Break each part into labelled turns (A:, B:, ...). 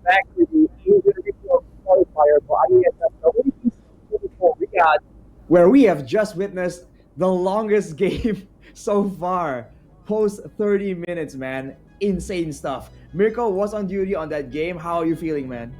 A: back to the Asian Regional Qualifier for IESF 2024 Riyadh, where we have just witnessed the longest game so far. Post 30 minutes, man. Insane stuff. Mirko was on duty on that game. How are you feeling, man?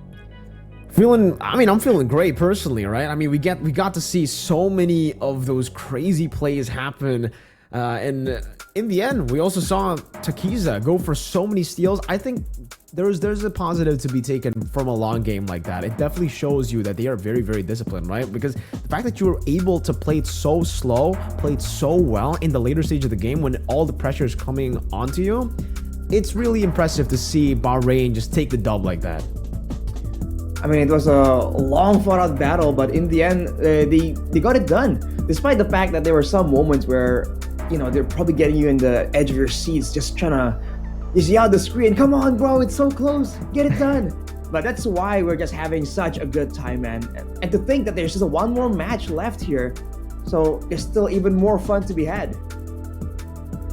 B: I'm feeling great personally, right? I mean, we got to see so many of those crazy plays happen, and in the end, we also saw Takiza go for so many steals. I think there's a positive to be taken from a long game like that. It definitely shows you that they are very, very disciplined, right? Because the fact that you were able to play it so slow, play it so well in the later stage of the game when all the pressure is coming onto you, it's really impressive to see Bahrain just take the dub like that.
A: I mean, it was a long fought out battle, but in the end, they got it done. Despite the fact that there were some moments where, they're probably getting you in the edge of your seats, just trying to just yell at the screen, come on, bro, it's so close, get it done. But that's why we're just having such a good time, man. And to think that there's just one more match left here, so there's still even more fun to be had.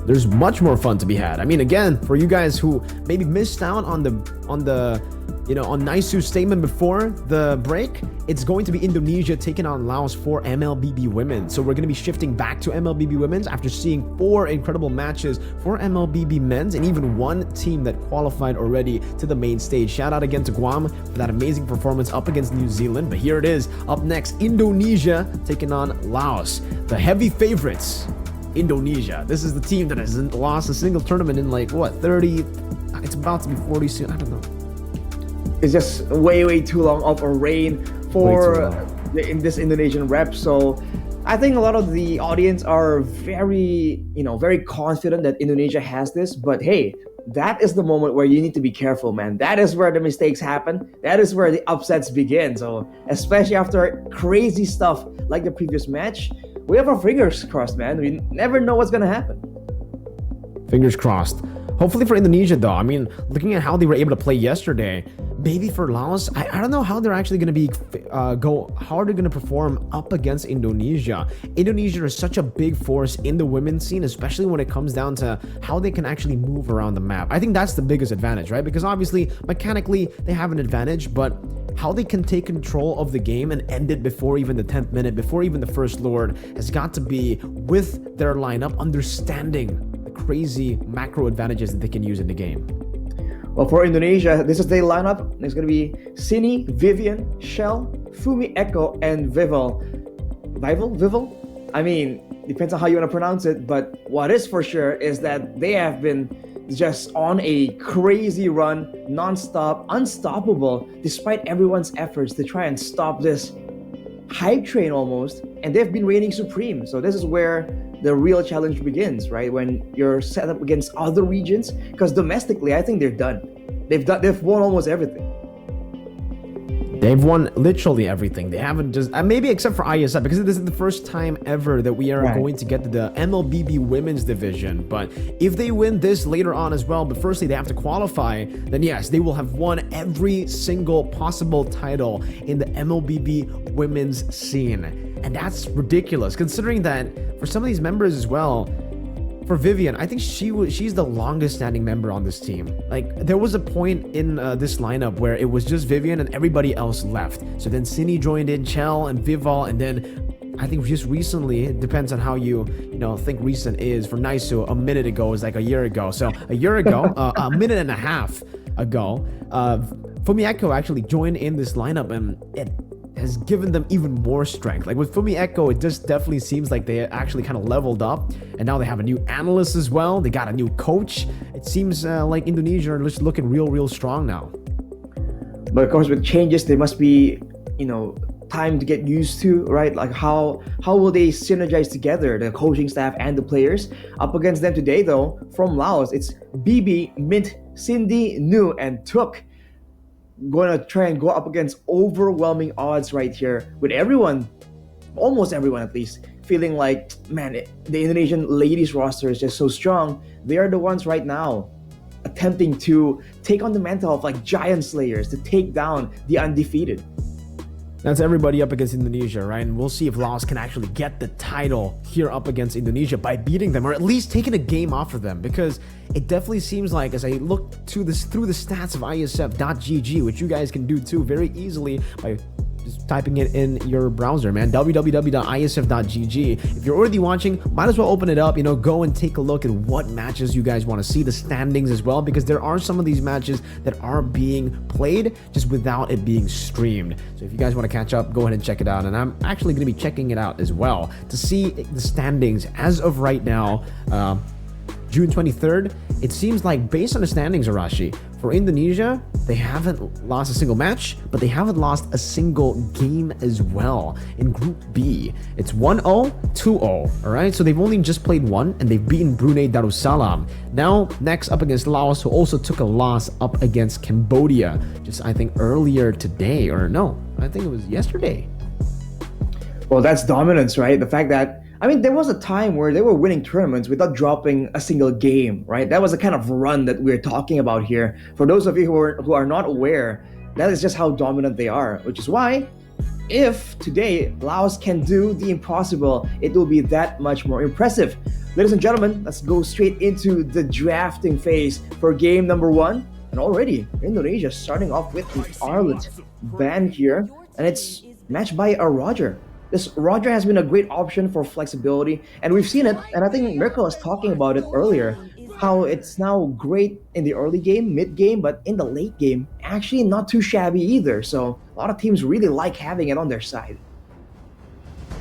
B: There's much more fun to be had. I mean, again, for you guys who maybe missed out on on Naisu's statement before the break, it's going to be Indonesia taking on Laos for MLBB Women. So we're going to be shifting back to MLBB Women's after seeing 4 incredible matches for MLBB Men's and even one team that qualified already to the main stage. Shout out again to Guam for that amazing performance up against New Zealand. But here it is. Up next, Indonesia taking on Laos. The heavy favorites, Indonesia. This is the team that hasn't lost a single tournament in 30, it's about to be 40 soon. I don't know.
A: It's just way, way too long of a reign for in this Indonesian rep. So I think a lot of the audience are very, very confident that Indonesia has this. But hey, that is the moment where you need to be careful, man. That is where the mistakes happen. That is where the upsets begin. So especially after crazy stuff like the previous match, we have our fingers crossed, man. We never know what's going to happen.
B: Fingers crossed. Hopefully for Indonesia, though, I mean, looking at how they were able to play yesterday, maybe for Laos, I don't know how they're actually going to be, how they're going to perform up against Indonesia. Indonesia is such a big force in the women's scene, especially when it comes down to how they can actually move around the map. I think that's the biggest advantage, right? Because obviously, mechanically, they have an advantage, but how they can take control of the game and end it before even the 10th minute, before even the first Lord, has got to be with their lineup, understanding crazy macro advantages that they can use in the game.
A: Well, for Indonesia, this is their lineup. There's going to be Sini, Vivian, Shell, Fumi Echo, and Vival. Vival? I mean, depends on how you want to pronounce it, but what is for sure is that they have been just on a crazy run, non-stop, unstoppable, despite everyone's efforts to try and stop this hype train almost, and they've been reigning supreme. So this is where the real challenge begins, right? When you're set up against other regions, because domestically, I think they're done. They've won almost everything.
B: They've won literally everything. They haven't just, maybe except for IESF, because this is the first time ever that we are going to get to the MLBB Women's Division. But if they win this later on as well, but firstly they have to qualify, then yes, they will have won every single possible title in the MLBB Women's scene. And that's ridiculous, considering that for some of these members as well, for Vivian, I think she's the longest standing member on this team. Like, there was a point in this lineup where it was just Vivian and everybody else left. So then Sini joined in, Chell and Vival, and then I think just recently, it depends on how you think recent is. For Naisu, a minute ago is like a year ago. So a year ago, a minute and a half ago, Fumieko actually joined in this lineup, and it has given them even more strength. Like with Fumi Echo, it just definitely seems like they actually kind of leveled up, and now they have a new analyst as well. They got a new coach. It seems like Indonesia are just looking real strong now.
A: But of course, with changes, there must be, time to get used to, right? Like how will they synergize together, the coaching staff and the players? Up against them today, though, from Laos, it's BB, Mint, Cindy, Nu, and Tuk. Going to try and go up against overwhelming odds right here, with everyone, almost everyone at least, feeling like, man, the Indonesian ladies roster is just so strong. They are the ones right now attempting to take on the mantle of like giant slayers, to take down the undefeated.
B: That's everybody up against Indonesia, right? And we'll see if Laos can actually get the title here up against Indonesia by beating them, or at least taking a game off of them, because it definitely seems like, as I look through the stats of IESF.gg, which you guys can do too very easily by just typing it in your browser, man. www.isf.gg. If you're already watching, might as well open it up, go and take a look at what matches you guys want to see, the standings as well, because there are some of these matches that are being played just without it being streamed. So if you guys want to catch up, go ahead and check it out. And I'm actually going to be checking it out as well to see the standings as of right now. June 23rd, it seems like, based on the standings, Arashi, for Indonesia, they haven't lost a single match, but they haven't lost a single game as well. In Group B, it's 1-0, 2-0, all right? So they've only just played one, and they've beaten Brunei Darussalam. Now, next up against Laos, who also took a loss up against Cambodia, just, I think, earlier today, or no, I think it was yesterday.
A: Well, that's dominance, right? The fact that, there was a time where they were winning tournaments without dropping a single game, right? That was the kind of run that we're talking about here. For those of you who are not aware, that is just how dominant they are, which is why if today Laos can do the impossible, it will be that much more impressive. Ladies and gentlemen, let's go straight into the drafting phase for game number 1. And already, Indonesia starting off with the Arlet band here, and it's matched by a Roger. This Roger has been a great option for flexibility, and we've seen it, and I think Mirko was talking about it earlier, how it's now great in the early game, mid game, but in the late game, actually not too shabby either. So a lot of teams really like having it on their side.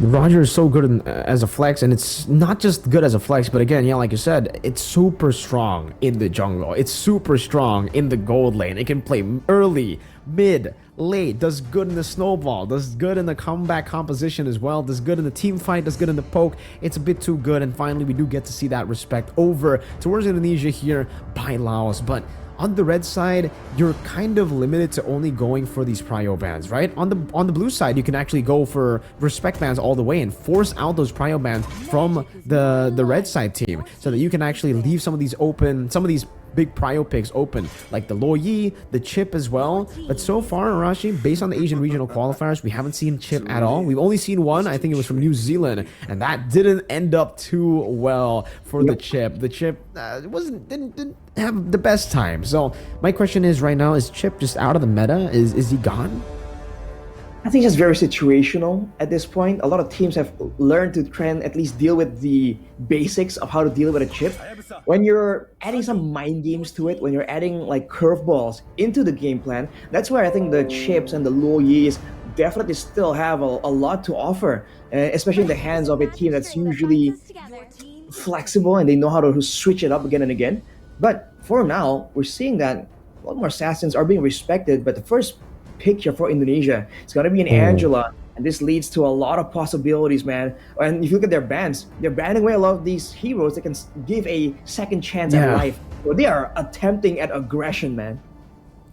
B: Roger is so good as a flex, and it's not just good as a flex, but again, like you said, it's super strong in the jungle. It's super strong in the gold lane. It can play early, mid, late, does good in the snowball, does good in the comeback composition as well, does good in the team fight, does good in the poke. It's a bit too good, and finally we do get to see that respect over towards Indonesia here by Laos. But on the red side, you're kind of limited to only going for these prio bans, right? On the blue side, you can actually go for respect bans all the way and force out those prio bans from the red side team, so that you can actually leave some of these open, some of these big prio picks open, like the Lo Yi, the Chip as well. But so far, Arashi, based on the Asian regional qualifiers, we haven't seen Chip at all. We've only seen one. I think it was from New Zealand, and that didn't end up too well for the Chip. The Chip didn't have the best time. So my question is, right now, is Chip just out of the meta? Is he gone?
A: I think it's very situational at this point. A lot of teams have learned to try and at least deal with the basics of how to deal with a chip. When you're adding some mind games to it, when you're adding like curveballs into the game plan, that's where I think the chips and the Lo Yis definitely still have a lot to offer, especially in the hands of a team that's usually flexible and they know how to switch it up again and again. But for now, we're seeing that a lot more assassins are being respected, but the first picture for Indonesia, it's going to be an Angela, and this leads to a lot of possibilities, man. And if you look at their bans, they're banning away a lot of these heroes that can give a second chance at life. So they are attempting at aggression, man.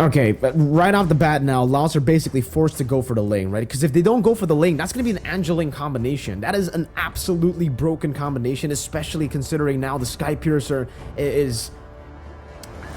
B: Okay, but right off the bat now, Laos are basically forced to go for the lane, right? Because if they don't go for the lane, that's going to be an Angeling combination. That is an absolutely broken combination, especially considering now the Sky Piercer is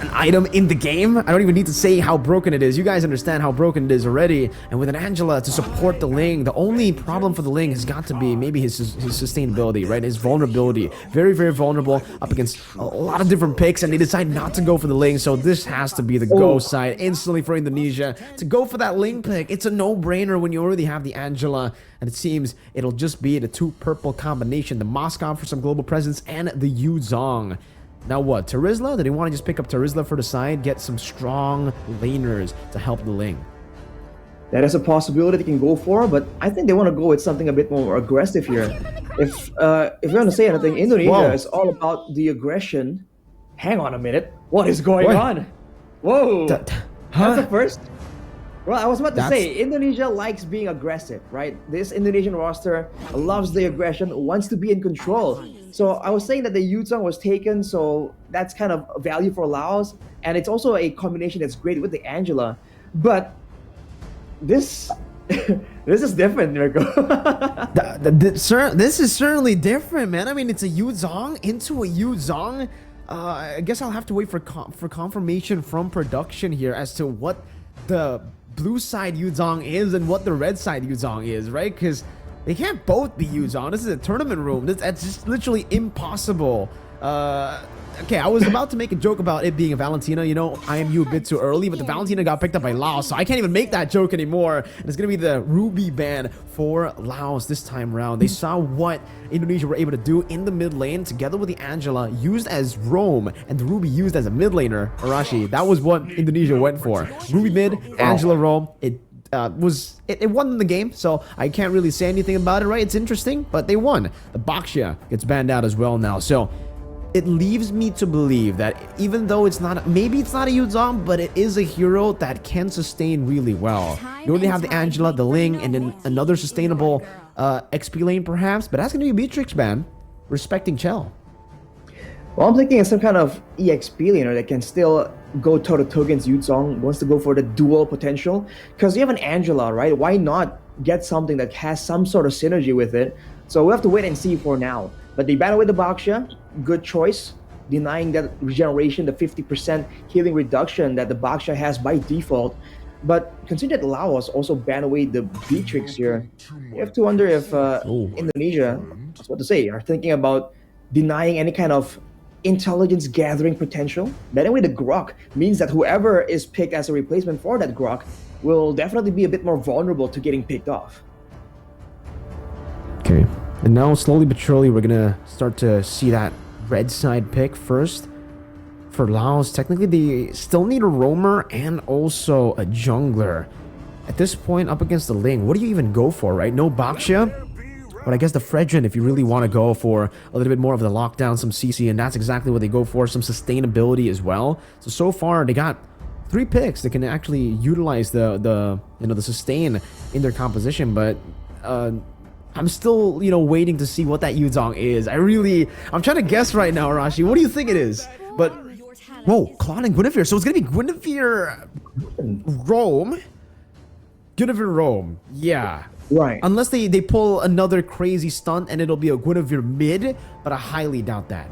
B: an item in the game. I don't even need to say how broken it is. You guys understand how broken it is already. And with an Angela to support the Ling, the only problem for the Ling has got to be maybe his sustainability, right? His vulnerability. Very, very vulnerable up against a lot of different picks, and they decide not to go for the Ling. So this has to be the go side instantly for Indonesia to go for that Ling pick. It's a no-brainer when you already have the Angela, and it seems it'll just be the two purple combination, the Moscow for some global presence and the Yu Zhong. Now what, Terizla? Do they want to just pick up Terizla for the side, get some strong laners to help the Ling?
A: That is a possibility they can go for, but I think they want to go with something a bit more aggressive here. If you're going to say anything, Indonesia is all about the aggression. Hang on a minute. What is going on? Whoa. That's the first. Well, I was about to say, Indonesia likes being aggressive, right? This Indonesian roster loves the aggression, wants to be in control. So I was saying that the Yu Zhong was taken, so that's kind of value for Laos. And it's also a combination that's great with the Angela. But this is different, Mirko.
B: This is certainly different, man. I mean, it's a Yu Zhong into a Yu Zhong. I guess I'll have to wait for confirmation from production here as to what the blue side Yuzong is and what the red side Yuzong is, right? Because they can't both be Yuzong. This is a tournament room. That's just literally impossible. Okay, I was about to make a joke about it being a Valentina, you know, IMU a bit too early, but the Valentina got picked up by Laos, so I can't even make that joke anymore. And it's going to be the Ruby ban for Laos this time around. They saw what Indonesia were able to do in the mid lane, together with the Angela used as roam and the Ruby used as a mid laner. Arashi, that was what Indonesia went for. Ruby mid, Angela roam. It won the game, so I can't really say anything about it, right? It's interesting, but they won. The Baxia gets banned out as well now, so it leaves me to believe that even though maybe it's not a Yuzong, but it is a hero that can sustain really well. You already have the Angela, the Ling, and then another sustainable XP lane perhaps, but that's going to be a Beatrix ban, respecting Chell.
A: Well, I'm thinking of some kind of EXP laner that can still go toe-to-toe against Yuzong, wants to go for the dual potential. Because you have an Angela, right? Why not get something that has some sort of synergy with it? So we have to wait and see for now. But they ban away the Baxia, good choice, denying that regeneration, the 50% healing reduction that the Baxia has by default. But consider that Laos also ban away the Beatrix here. You have to wonder if Indonesia, I was about to say, are thinking about denying any kind of intelligence gathering potential. Banning away the Grok means that whoever is picked as a replacement for that Grok will definitely be a bit more vulnerable to getting picked off.
B: Okay. And now, slowly but surely, we're gonna start to see that red side pick first. For Laos, technically, they still need a roamer and also a jungler. At this point, up against the Ling, what do you even go for, right? No Baxia, but I guess the Fredrin, if you really want to go for a little bit more of the lockdown, some CC, and that's exactly what they go for, some sustainability as well. So far, they got 3 picks that can actually utilize the sustain in their composition, but I'm still, waiting to see what that Yuzong is. I'm trying to guess right now, Arashi. What do you think it is? But, whoa, Claude and Guinevere. So it's going to be Guinevere Roam. Guinevere Roam. Yeah.
A: Right.
B: Unless they pull another crazy stunt and it'll be a Guinevere mid, but I highly doubt that.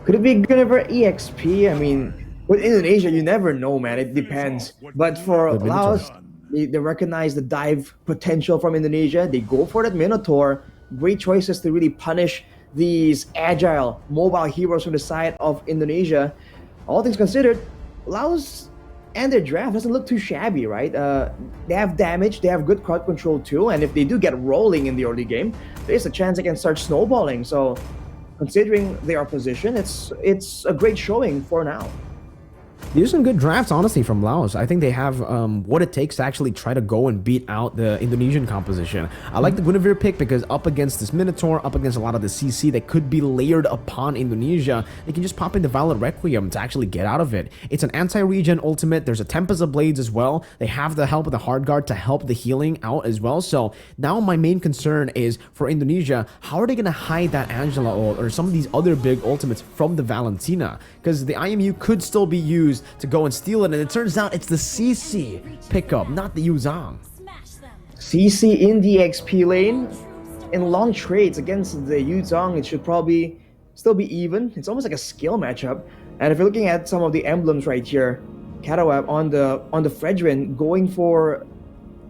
A: Could it be Guinevere EXP? I mean, with Indonesia, you never know, man. It depends. But for Laos, they recognize the dive potential from Indonesia. They go for that Minotaur. Great choices to really punish these agile, mobile heroes from the side of Indonesia. All things considered, Laos and their draft doesn't look too shabby, right? They have damage, they have good crowd control too, and if they do get rolling in the early game, there's a chance they can start snowballing. So, considering their position, it's a great showing for now.
B: These are some good drafts, honestly, from Laos. I think they have what it takes to actually try to go and beat out the Indonesian composition. I like the Guinevere pick because up against this Minotaur, up against a lot of the CC that could be layered upon Indonesia, they can just pop in the Violet Requiem to actually get out of it. It's an anti-regen ultimate. There's a Tempest of Blades as well. They have the help of the Hard Guard to help the healing out as well. So now my main concern is for Indonesia, how are they going to hide that Angela ult or some of these other big ultimates from the Valentina? Because the IMU could still be used to go and steal it, and it turns out it's the CC pickup, not the Yuzong.
A: CC in the XP lane. In long trades against the Yuzong, it should probably still be even. It's almost like a skill matchup. And if you're looking at some of the emblems right here, Catawap on the Fredrin going for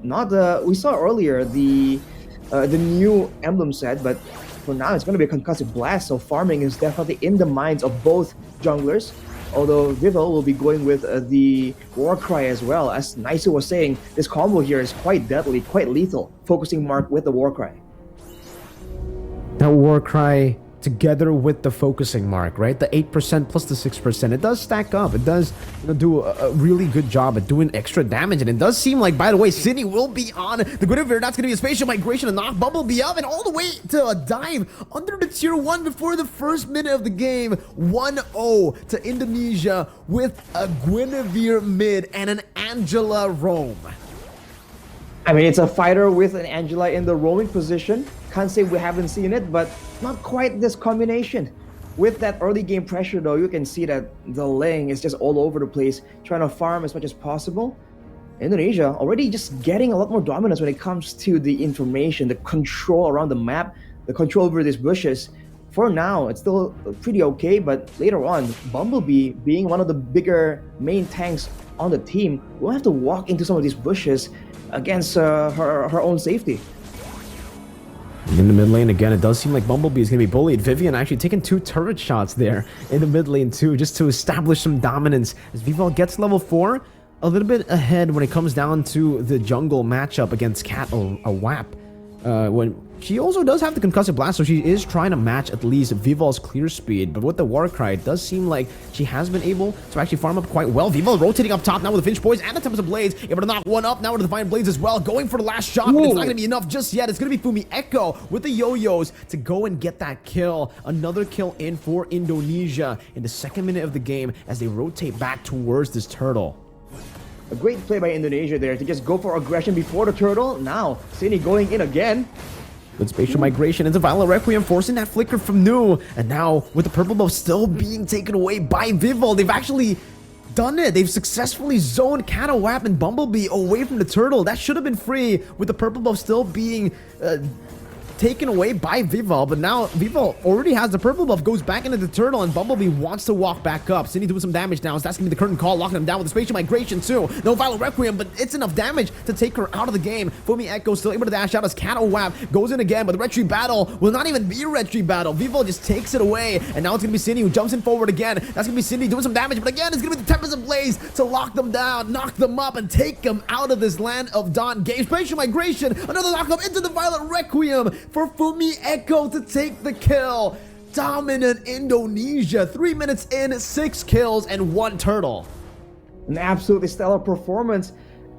A: we saw earlier the new emblem set, but for now it's going to be a concussive blast. So farming is definitely in the minds of both junglers. Although Vivel will be going with the Warcry as well. As Naisu was saying, this combo here is quite deadly, quite lethal. Focusing Mark with the Warcry.
B: That Warcry together with the focusing mark, right? The 8% plus the 6%. It does stack up. It does do a really good job at doing extra damage. And it does seem like, by the way, Sydney will be on the Guinevere. That's going to be a spatial migration to knock Bumblebee up and all the way to a dive under the tier 1 before the first minute of the game. 1-0 to Indonesia with a Guinevere mid and an Angela roam.
A: I mean, it's a fighter with an Angela in the roaming position. Can't say we haven't seen it, but not quite this combination. With that early game pressure, though, you can see that the Ling is just all over the place, trying to farm as much as possible. Indonesia already just getting a lot more dominance when it comes to the information, the control around the map, the control over these bushes. For now, it's still pretty okay, but later on, Bumblebee, being one of the bigger main tanks on the team, will have to walk into some of these bushes against her own safety.
B: In the mid lane again, it does seem like Bumblebee is going to be bullied. Vivian actually taking 2 turret shots there in the mid lane too, just to establish some dominance. As Vival gets level 4, a little bit ahead when it comes down to the jungle matchup against Cat Awap. When she also does have the concussive blast, so she is trying to match at least Vival's clear speed. But with the Warcry, it does seem like she has been able to actually farm up quite well. Vival rotating up top now with the Finch Poise and the Tempest of Blades, able to knock one up now with the Divine Blades as well. Going for the last shot, but it's not going to be enough just yet. It's going to be Fumi Echo with the yo-yos to go and get that kill. Another kill in for Indonesia in the 2nd minute of the game as they rotate back towards this turtle.
A: A great play by Indonesia there to just go for aggression before the turtle. Now, Cine going in again.
B: Good spatial migration into Violet Requiem, forcing that flicker from Nu. And now, with the purple buff still being taken away by Vival, they've actually done it. They've successfully zoned Cat Awap and Bumblebee away from the turtle. That should have been free, with the purple buff still being taken away by Vival, but now Vival already has the purple buff, goes back into the turtle, and Bumblebee wants to walk back up. Cindy doing some damage now, so that's gonna be the curtain call, locking him down with the spatial migration too. No Violet Requiem, but it's enough damage to take her out of the game. Fumi Echo still able to dash out as Cat Awap goes in again, but the Red Tree battle will not even be a Red Tree battle. Vival just takes it away, and now it's gonna be Cindy who jumps in forward again. That's gonna be Cindy doing some damage, but again, it's gonna be the Tempest of Blaze to lock them down, knock them up, and take them out of this Land of Dawn game. Spatial migration, another lockup into the Violet Requiem for Fumi Echo to take the kill. Dominant Indonesia, 3 minutes in, 6 kills and 1 turtle.
A: An absolutely stellar performance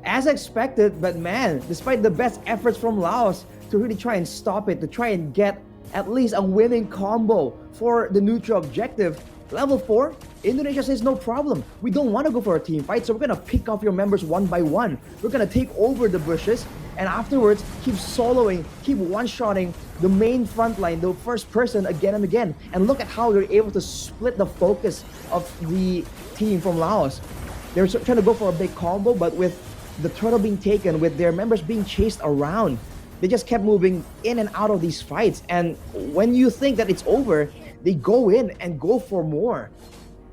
A: as expected, but man, despite the best efforts from Laos to really try and stop it, to try and get at least a winning combo for the neutral objective, level 4, Indonesia says no problem. We don't want to go for a team fight, so we're going to pick off your members one by one. We're going to take over the bushes, and afterwards keep soloing, keep one-shotting the main front line, the first person again and again. And look at how they're able to split the focus of the team from Laos. They're trying to go for a big combo, but with the turtle being taken, with their members being chased around, they just kept moving in and out of these fights. And when you think that it's over, they go in and go for more.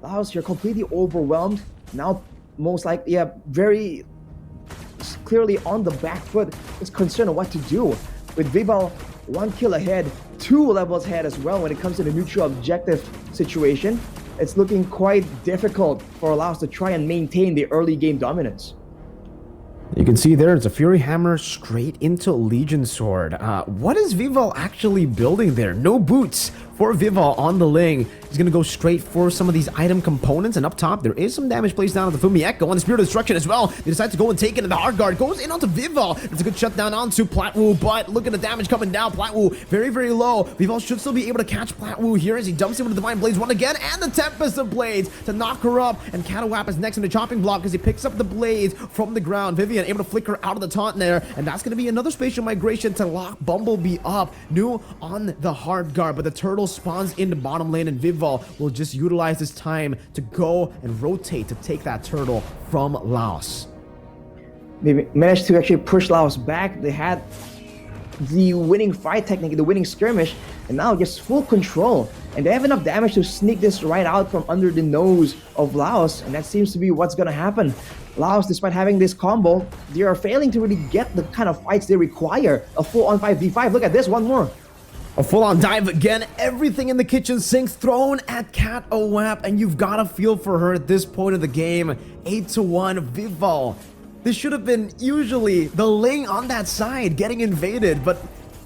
A: Laos, you're completely overwhelmed. Now, most likely, very clearly on the back foot, is concerned on what to do. With Vival 1 kill ahead, 2 levels ahead as well when it comes to the neutral objective situation. It's looking quite difficult for Laos to try and maintain the early game dominance.
B: You can see there, it's a Fury Hammer straight into Legion Sword. What is Vival actually building there? No boots for Vival on the Ling. He's going to go straight for some of these item components, and up top, there is some damage placed down on the Fumi Echo on the Spirit of Destruction as well. They decide to go and take it, and the Hard Guard goes in onto Vival. It's a good shutdown onto Platwu, but look at the damage coming down. Platwu very, very low. Vival should still be able to catch Platwu here as he dumps him with the Divine Blades one again, and the Tempest of Blades to knock her up, and Cat Awap is next in the chopping block as he picks up the blades from the ground. Vivian able to flicker out of the taunt there, and that's going to be another spatial migration to lock Bumblebee up. New on the Hard Guard, but the turtle spawns in the bottom lane, and Vival will just utilize this time to go and rotate to take that turtle from Laos.
A: They managed to actually push Laos back. They had the winning fight technique, the winning skirmish, and now just full control. And they have enough damage to sneak this right out from under the nose of Laos, and that seems to be what's going to happen. Laos, despite having this combo, they are failing to really get the kind of fights they require. A full-on 5v5. Look at this, one more.
B: A full-on dive again, everything in the kitchen sink thrown at Cat Awap, and you've got to feel for her at this point of the game. 8-1 Vival. This should have been usually the Ling on that side getting invaded, but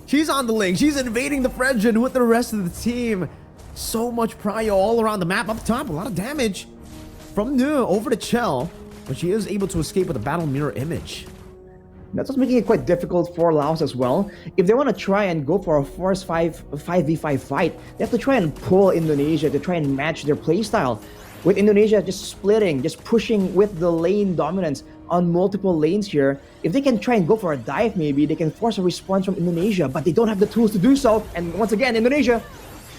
B: she's on the Ling. She's invading the Fredgen with the rest of the team. So much prio all around the map. Up top, a lot of damage from Nu over to Chell, but she is able to escape with a battle mirror image.
A: That's what's making it quite difficult for Laos as well. If they want to try and go for a force 5v5 fight, they have to try and pull Indonesia to try and match their playstyle. With Indonesia just splitting, just pushing with the lane dominance on multiple lanes here, if they can try and go for a dive maybe, they can force a response from Indonesia, but they don't have the tools to do so. And once again, Indonesia.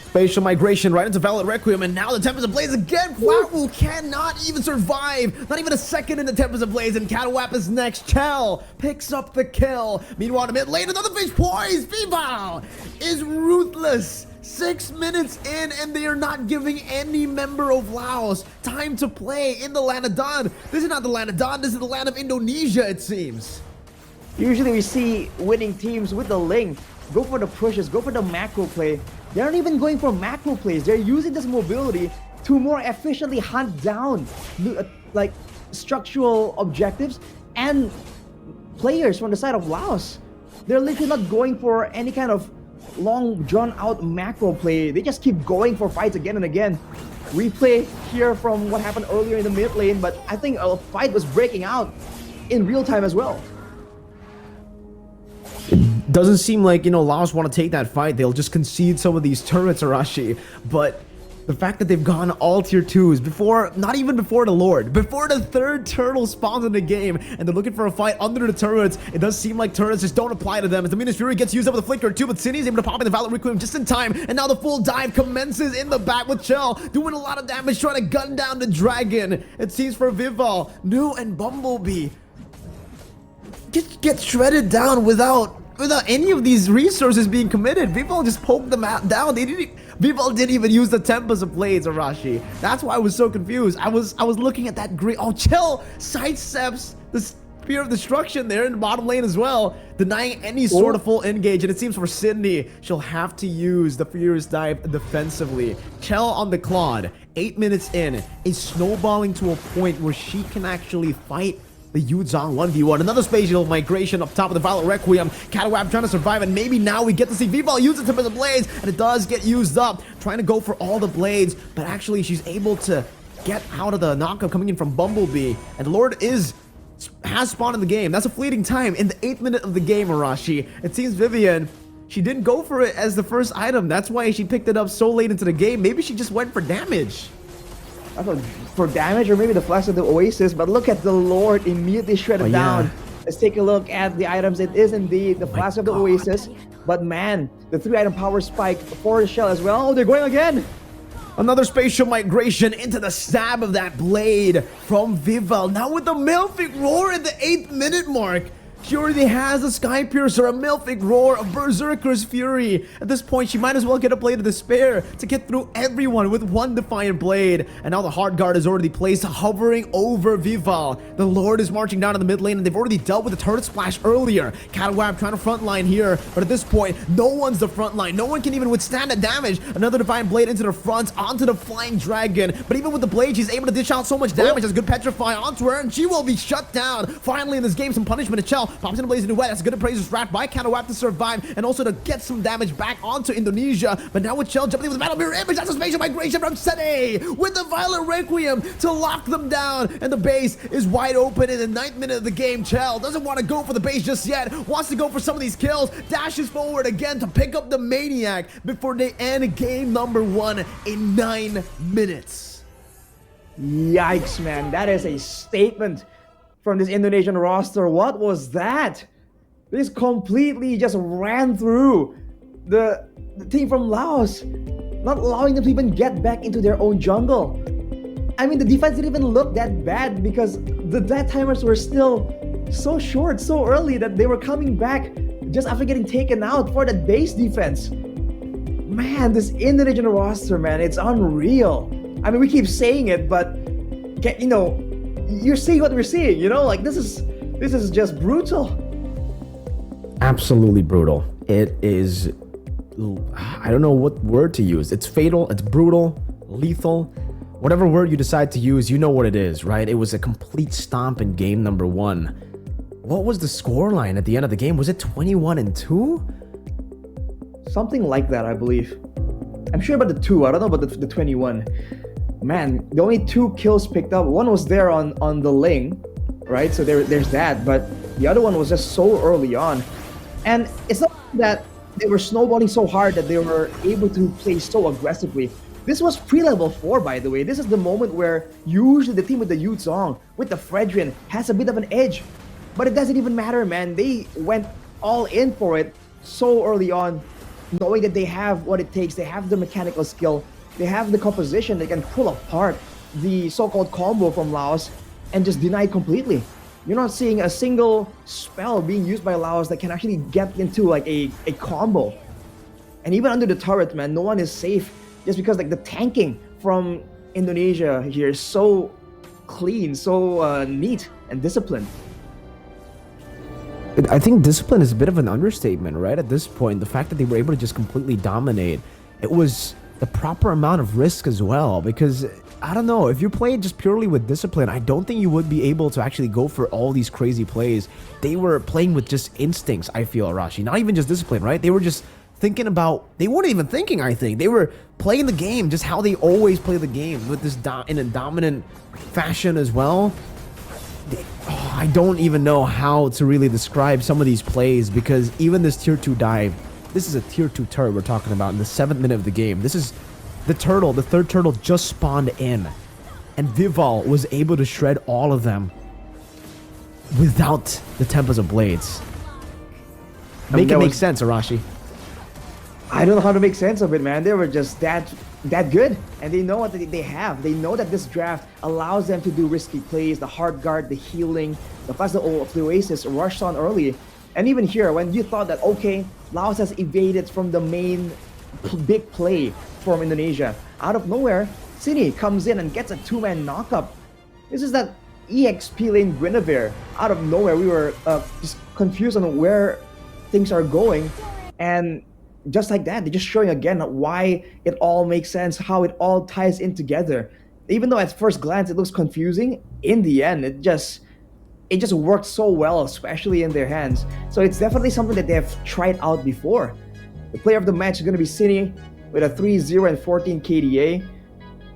B: Spatial migration right into Violet Requiem, and now the Tempest of Blaze again. Platwu cannot even survive. Not even a second in the Tempest of Blaze, and Cat Awap is next. Chell picks up the kill. Meanwhile, in the mid lane, another Finch Poise. Vival is ruthless. 6 minutes in, and they are not giving any member of Laos time to play in the land of Don. This is not the land of Don, this is the land of Indonesia, it seems.
A: Usually we see winning teams with the Ling go for the pushes, go for the macro play. They aren't even going for macro plays. They're using this mobility to more efficiently hunt down like structural objectives and players from the side of Laos. They're literally not going for any kind of long drawn out macro play. They just keep going for fights again and again. Replay here from what happened earlier in the mid lane, but I think a fight was breaking out in real time as well.
B: Doesn't seem like, Laos want to take that fight. They'll just concede some of these turrets, Arashi. But the fact that they've gone all tier 2s before, not even before the Lord, before the third turtle spawns in the game, and they're looking for a fight under the turrets, it does seem like turrets just don't apply to them. As the Venus Fury gets used up with a flicker too, but Cindy's able to pop in the Valor Requiem just in time, and now the full dive commences in the back with Chell, doing a lot of damage, trying to gun down the dragon. It seems for Vival, New and Bumblebee get shredded down without any of these resources being committed. Vival just poked them down. Vival didn't even use the Tempest of Blades, Arashi. That's why I was so confused. I was looking at that great. Oh, Chell sidesteps the Spear of Destruction there in the bottom lane as well, denying any sort of full engage. And it seems for Cindy, she'll have to use the Furious Dive defensively. Chell on the Claude, 8 minutes in, is snowballing to a point where she can actually fight the Yuzong 1v1. Another spatial migration up top of the Valor Requiem. Catawab trying to survive, and maybe now we get to see Vival use the tip of the blades, and it does get used up. Trying to go for all the blades, but actually she's able to get out of the knockup coming in from Bumblebee. And the Lord has spawned in the game. That's a fleeting time in the 8th minute of the game, Arashi. It seems Vivian, she didn't go for it as the first item. That's why she picked it up so late into the game. Maybe she just went for damage.
A: I thought for damage or maybe the flash of the Oasis, but look at the Lord immediately shredded down. Let's take a look at the items. It is indeed the flash of the Oasis, but man, the 3-item power spike for the Shell as well. Oh, they're going again.
B: Another spatial migration into the stab of that blade from Vival. Now with the Malefic Roar at the 8th minute mark. She already has a Sky Piercer, a Malefic Roar, a Berserker's Fury. At this point, she might as well get a Blade of Despair to get through everyone with one Defiant Blade. And now the Hard Guard is already placed, hovering over Vival. The Lord is marching down in the mid lane, and they've already dealt with the Turret Splash earlier. Catawab trying to frontline here, but at this point, no one's the frontline. No one can even withstand the damage. Another Defiant Blade into the front, onto the Flying Dragon. But even with the Blade, she's able to dish out so much damage. Has good Petrify onto her, and she will be shut down. Finally, in this game, some punishment to Chell. Pops in a Blazing Wet. That's a good appraiser's wrap by Catawab to survive and also to get some damage back onto Indonesia. But now with Chell jumping in with the Battle Mirror Image, that's a spatial migration from Sene with the Violet Requiem to lock them down. And the base is wide open in the 9th minute of the game. Chell doesn't want to go for the base just yet. Wants to go for some of these kills. Dashes forward again to pick up the Maniac before they end game number 1 in 9 minutes.
A: Yikes, man. That is a statement from this Indonesian roster. What was that? This completely just ran through the team from Laos, not allowing them to even get back into their own jungle. I mean, the defense didn't even look that bad because the death timers were still so short, so early that they were coming back just after getting taken out for that base defense. Man, this Indonesian roster, man, it's unreal. I mean, we keep saying it, but you're seeing what we're seeing, like this is just brutal.
B: Absolutely brutal. It is, I don't know what word to use. It's fatal, it's brutal, lethal, whatever word you decide to use, you know what it is, right? It was a complete stomp in game number 1. What was the scoreline at the end of the game? Was it 21-2?
A: Something like that, I believe. I'm sure about the 2. I don't know about the 21. Man, the only 2 kills picked up. One was there on the Ling, right? So there's that. But the other one was just so early on. And it's not that they were snowballing so hard that they were able to play so aggressively. This was pre-level 4, by the way. This is the moment where usually the team with the Yuzong, with the Fredrin, has a bit of an edge. But it doesn't even matter, man. They went all in for it so early on, knowing that they have what it takes. They have the mechanical skill. They have the composition. They can pull apart the so-called combo from Laos and just deny it completely. You're not seeing a single spell being used by Laos that can actually get into like a combo. And even under the turret, man, no one is safe just because like the tanking from Indonesia here is so clean, so neat and disciplined.
B: I think discipline is a bit of an understatement, right? At this point, the fact that they were able to just completely dominate, it was the proper amount of risk as well. Because I don't know, if you played just purely with discipline, I don't think you would be able to actually go for all these crazy plays. They were playing with just instincts, I feel, Arashi. Not even just discipline, right? They were just thinking about, they weren't even thinking, I think. They were playing the game just how they always play the game, with this in a dominant fashion as well. I don't even know how to really describe some of these plays, because even this tier 2 dive, this is a tier 2 turret we're talking about in the 7th minute of the game. This is the turtle, the third turtle just spawned in, and Vival was able to shred all of them without the Tempest of Blades. Make it make sense, Arashi.
A: I don't know how to make sense of it, man. They were just that good, and they know what they have. They know that this draft allows them to do risky plays, the hard guard, the healing, the fact that the Oasis rushed on early. And even here, when you thought that, okay, Laos has evaded from the main big play from Indonesia, out of nowhere, Cine comes in and gets a 2-man knockup. This is that EXP lane Guinevere. Out of nowhere, we were just confused on where things are going, and just like that, they're just showing again why it all makes sense, how it all ties in together. Even though at first glance it looks confusing, in the end, it just worked so well, especially in their hands. So it's definitely something that they have tried out before. The player of the match is going to be Cine with a 3-0 and 14 KDA.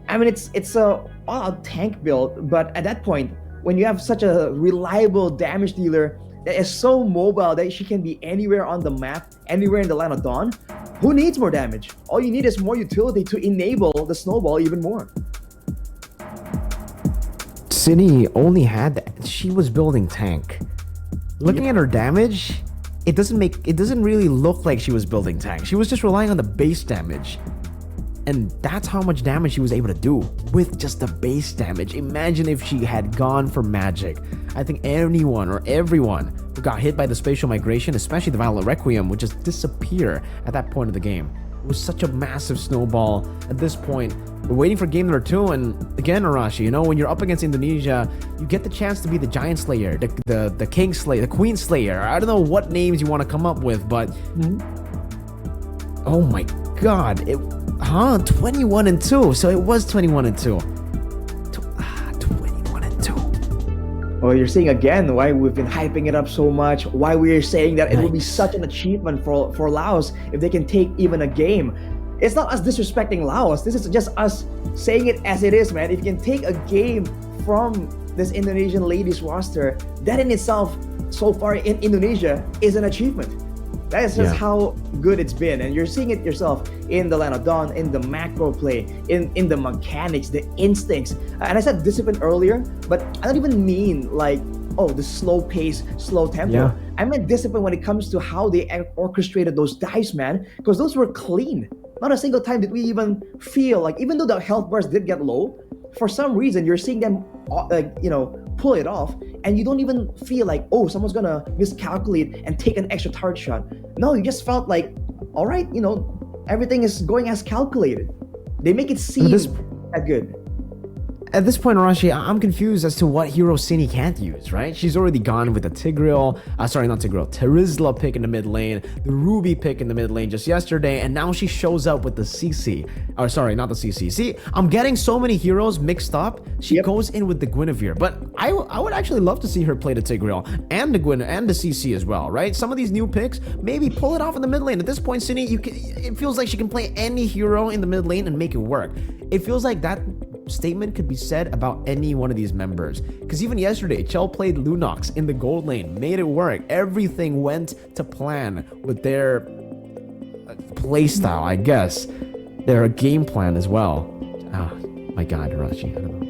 A: I mean, it's a all-out tank build, but at that point, when you have such a reliable damage dealer that is so mobile that she can be anywhere on the map, anywhere in the Land of Dawn, who needs more damage? All you need is more utility to enable the snowball even more.
B: Cine only had that. She was building tank. Looking at her damage, it doesn't really look like she was building tank. She was just relying on the base damage. And that's how much damage she was able to do with just the base damage. Imagine if she had gone for magic. I think anyone or everyone who got hit by the spatial migration, especially the Violet Requiem, would just disappear at that point of the game. It was such a massive snowball. At this point, we're waiting for game number 2, and again, Arashi, you know, when you're up against Indonesia, you get the chance to be the Giant Slayer, the King Slayer, the Queen Slayer. I don't know what names you want to come up with, but oh my god, 21 and 2. So it was 21 and 2. 21 and 2.
A: Well, you're seeing again why we've been hyping it up so much, why we're saying that it will be such an achievement for Laos if they can take even a game. It's not us disrespecting Laos. This is just us saying it as it is, man. If you can take a game from this Indonesian ladies roster, that in itself, so far in Indonesia, is an achievement. That is just how good it's been. And you're seeing it yourself in the Land of Dawn, in the macro play, in the mechanics, the instincts. And I said discipline earlier, but I don't even mean like, oh, the slow pace, slow tempo.
B: Yeah.
A: I meant discipline when it comes to how they orchestrated those dives, man, because those were clean. Not a single time did we even feel like, even though the health bars did get low, for some reason you're seeing them pull it off, and you don't even feel like, oh, someone's gonna miscalculate and take an extra target shot. No, you just felt like, all right, everything is going as calculated. They make it seem that good.
B: At this point, Arashi, I'm confused as to what hero Cine can't use, right? She's already gone with the Terizla pick in the mid lane, the Ruby pick in the mid lane just yesterday, and now she shows up with the CC. Or sorry, not the CC. See, I'm getting so many heroes mixed up. She goes in with the Guinevere, but I would actually love to see her play the Tigreal and the Gwyn and the CC as well, right? Some of these new picks, maybe pull it off in the mid lane. At this point, Cine, it feels like she can play any hero in the mid lane and make it work. It feels like that statement could be said about any one of these members, because even yesterday Chell played Lunox in the gold lane, made it work. Everything went to plan with their playstyle, I guess, their game plan as well. Oh my god, Arashi, I don't know.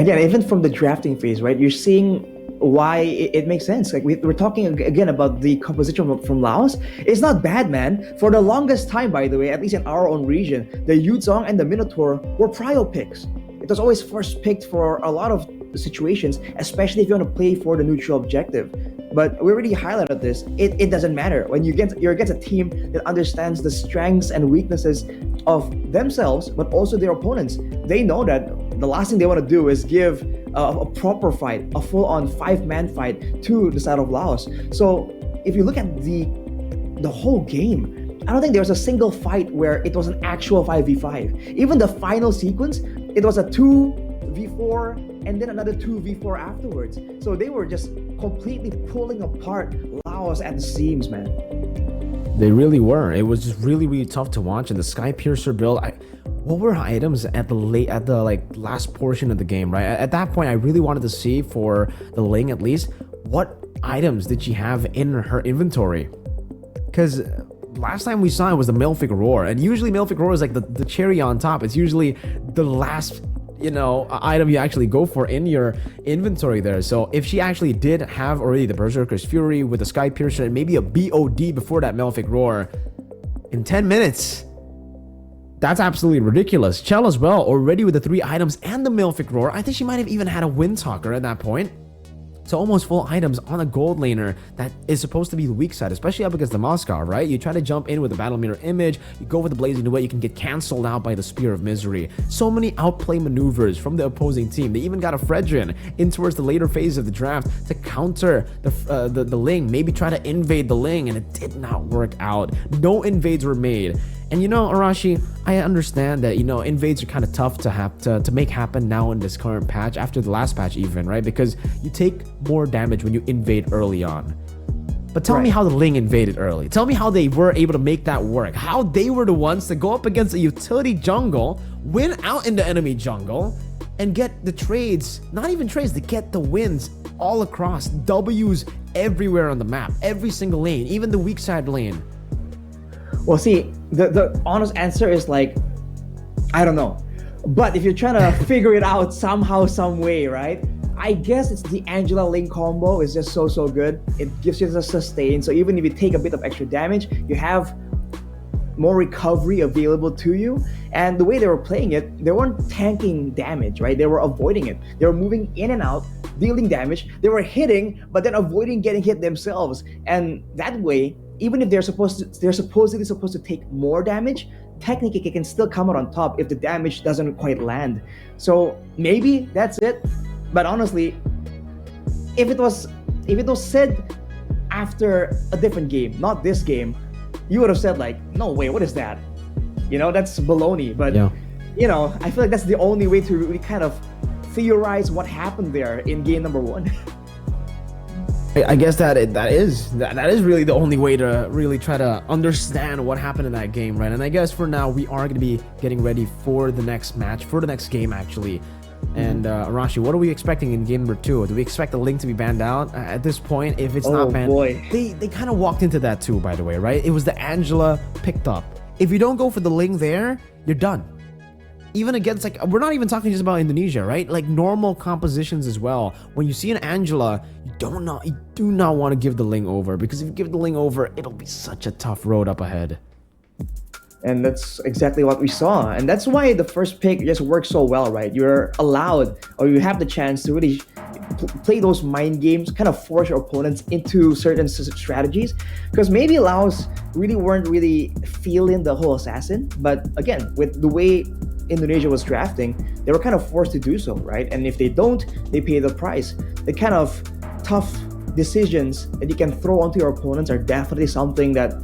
A: Again, even from the drafting phase, right, you're seeing why it makes sense. Like we're talking again about the composition from Laos. It's not bad, man. For the longest time, by the way, at least in our own region, the Yuzong and the Minotaur were prio picks. It was always first picked for a lot of situations, especially if you want to play for the neutral objective. But we already highlighted this. It doesn't matter when you're against a team that understands the strengths and weaknesses of themselves, but also their opponents. They know that the last thing they want to do is give a proper fight, a full-on 5-man fight to the side of Laos. So if you look at the whole game, I don't think there was a single fight where it was an actual 5v5. Even the final sequence, it was a 2v4 and then another 2v4 afterwards. So they were just completely pulling apart Laos at the seams, man.
B: They really were. It was just really, really tough to watch. And the Sky Piercer build, what were items at the last portion of the game, right? At that point, I really wanted to see for the Ling at least, what items did she have in her inventory? Because last time we saw it was the Malefic Roar, and usually Malefic Roar is like the cherry on top. It's usually the last item you actually go for in your inventory there. So if she actually did have already the Berserker's Fury with the Sky Piercer and maybe a BOD before that Malefic Roar in 10 minutes, that's absolutely ridiculous. Chell as well, already with the 3 items and the Malefic Roar. I think she might have even had a Windtalker at that point. So almost full items on a gold laner that is supposed to be the weak side, especially up against the Moscow, right? You try to jump in with the Battle Mirror Image, you go with the Blazing Duet, you can get cancelled out by the Spear of Misery. So many outplay maneuvers from the opposing team. They even got a Fredrin in towards the later phase of the draft to counter the Ling, maybe try to invade the Ling, and it did not work out. No invades were made. And Arashi, I understand that, invades are kind of tough to make happen now in this current patch, after the last patch even, right? Because you take more damage when you invade early on. But tell me how the Ling invaded early. Tell me how they were able to make that work. How they were the ones to go up against a utility jungle, win out in the enemy jungle, and get the trades, not even trades, to get the wins all across. W's everywhere on the map, every single lane, even the weak side lane.
A: Well, see, the honest answer is I don't know. But if you're trying to figure it out somehow, some way, right? I guess it's the Angela Ling combo is just so good. It gives you the sustain. So even if you take a bit of extra damage, you have more recovery available to you. And the way they were playing it, they weren't tanking damage, right? They were avoiding it. They were moving in and out, dealing damage. They were hitting, but then avoiding getting hit themselves. And that way, even if they're supposedly supposed to take more damage, technically it can still come out on top if the damage doesn't quite land. So maybe that's it. But honestly, if it was said after a different game, not this game, you would have said no way, what is that? That's baloney. But I feel like that's the only way to really kind of theorize what happened there in game number 1.
B: I guess that is really the only way to really try to understand what happened in that game, right? And I guess for now we are going to be getting ready for the next match, for the next game actually. And Arashi, what are we expecting in game number 2? Do we expect the Ling to be banned out at this point? If it's not banned, they kind of walked into that too, by the way, right? It was the Angela picked up. If you don't go for the Ling there, you're done. Even against, we're not even talking just about Indonesia, right? Normal compositions as well. When you see an Angela, you do not want to give the Ling over, because if you give the Ling over, it'll be such a tough road up ahead.
A: And that's exactly what we saw. And that's why the first pick just works so well, right? You're allowed, or you have the chance to really play those mind games, kind of force your opponents into certain strategies. Because maybe Laos weren't really feeling the whole assassin. But again, with the way Indonesia was drafting, they were kind of forced to do so, right? And if they don't, they pay the price. The kind of tough decisions that you can throw onto your opponents are definitely something that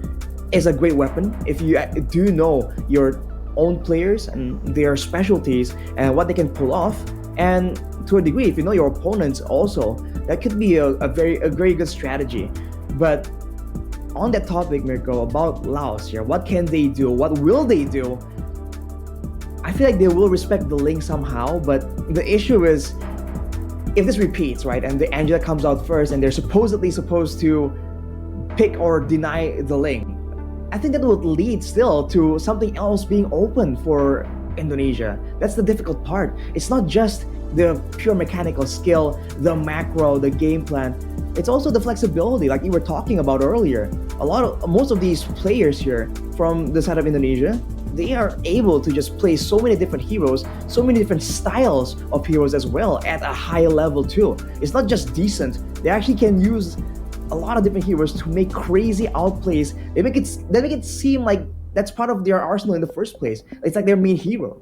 A: is a great weapon if you do know your own players and their specialties and what they can pull off. And to a degree, if you know your opponents also, that could be a very good strategy. But on that topic, Mirko, about Laos here, what can they do? What will they do? I feel like they will respect the Ling somehow, but the issue is if this repeats, right, and the Angela comes out first and they're supposedly supposed to pick or deny the Ling, I think that would lead still to something else being open for Indonesia. That's the difficult part. It's not just the pure mechanical skill, the macro, the game plan. It's also the flexibility, like you were talking about earlier. Most of these players here from the side of Indonesia, they are able to just play so many different heroes, so many different styles of heroes as well at a high level too. It's not just decent. They actually can use a lot of different heroes to make crazy outplays. They make it seem like that's part of their arsenal in the first place. It's like their main hero.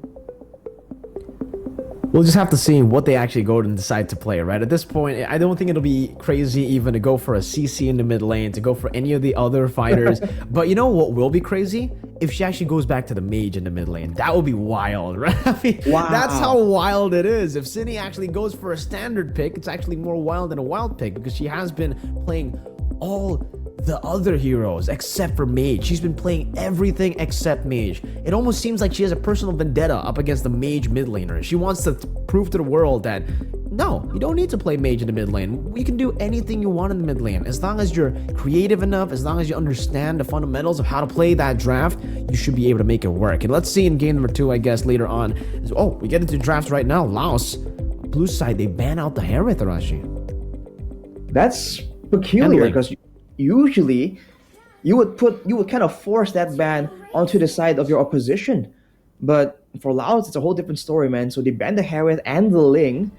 B: We'll just have to see what they actually go and decide to play, right? At this point, I don't think it'll be crazy even to go for a CC in the mid lane, to go for any of the other fighters. But you know what will be crazy? If she actually goes back to the mage in the mid lane. That would be wild, right? I mean,
A: Wow.
B: that's how wild it is. If Cindy actually goes for a standard pick, it's actually more wild than a wild pick because she has been playing all the other heroes except for mage. She's been playing everything except mage. It almost seems like she has a personal vendetta up against the mage mid laner. She wants to prove to the world that no, you don't need to play mage in the mid lane. You can do anything you want in the mid lane. As long as you're creative enough, as long as you understand the fundamentals of how to play that draft, you should be able to make it work. And let's see in game number 2, I guess, later on. Oh, we get into drafts right now. Laos, blue side, they ban out the Harith, Arashi.
A: That's peculiar because usually you would kind of force that ban onto the side of your opposition, but for Laos it's a whole different story, man. So they banned the Harith and the Ling,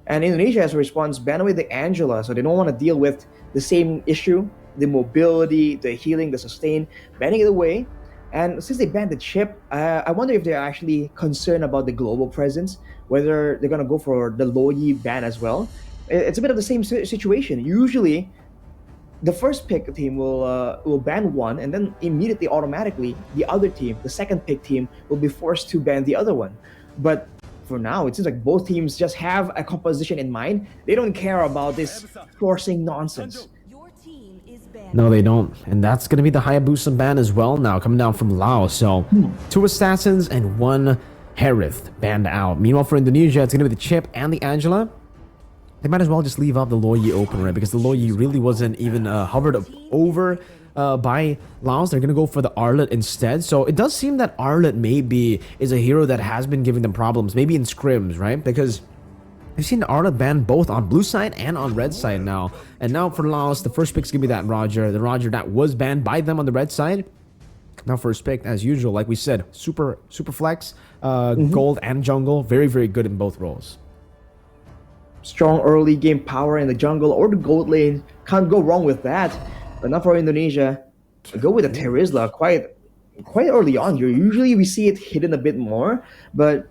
A: and Indonesia as a response banned away the Angela, so they don't want to deal with the same issue, the mobility, the healing, the sustain, banning it away. And since they banned the chip, I wonder if they're actually concerned about the global presence, whether they're gonna go for the Loyi ban as well. It's a bit of the same situation. Usually the first pick team will ban one, and then immediately, automatically, the other team, the second pick team, will be forced to ban the other one. But for now, it seems like both teams just have a composition in mind. They don't care about this forcing nonsense.
B: No, they don't. And that's going to be the Hayabusa ban as well now, coming down from Laos. So, 2 assassins and 1 Harith banned out. Meanwhile, for Indonesia, it's going to be the Chip and the Angela. They might as well just leave up the Loyi open, right? Because the Loyi really wasn't even hovered over by Laos. They're going to go for the Arlet instead. So it does seem that Arlet maybe is a hero that has been giving them problems, maybe in scrims, right? Because we've seen the Arlet banned both on blue side and on red side now. And now for Laos, the first pick's going to be that Roger. The Roger that was banned by them on the red side. Now first pick, as usual, like we said, super flex, gold and jungle. Very, very good in both roles.
A: Strong early game power in the jungle or the gold lane. Can't go wrong with that. But not for Indonesia. Go with the Terizla quite early on here. Usually we see it hidden a bit more, but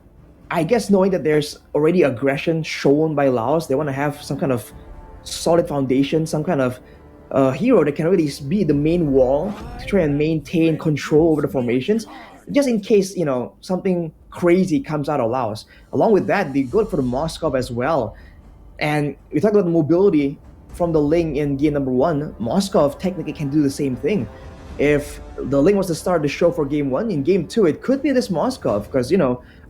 A: I guess knowing that there's already aggression shown by Laos, they want to have some kind of solid foundation, some kind of hero that can really be the main wall to try and maintain control over the formations, just in case, something crazy comes out of Laos. Along with that, they go for the Moskov as well. And we talked about the mobility from the Ling in game number 1. Moskov technically can do the same thing. If the Ling was to start the show for game 1, in game 2, it could be this Moskov. Because,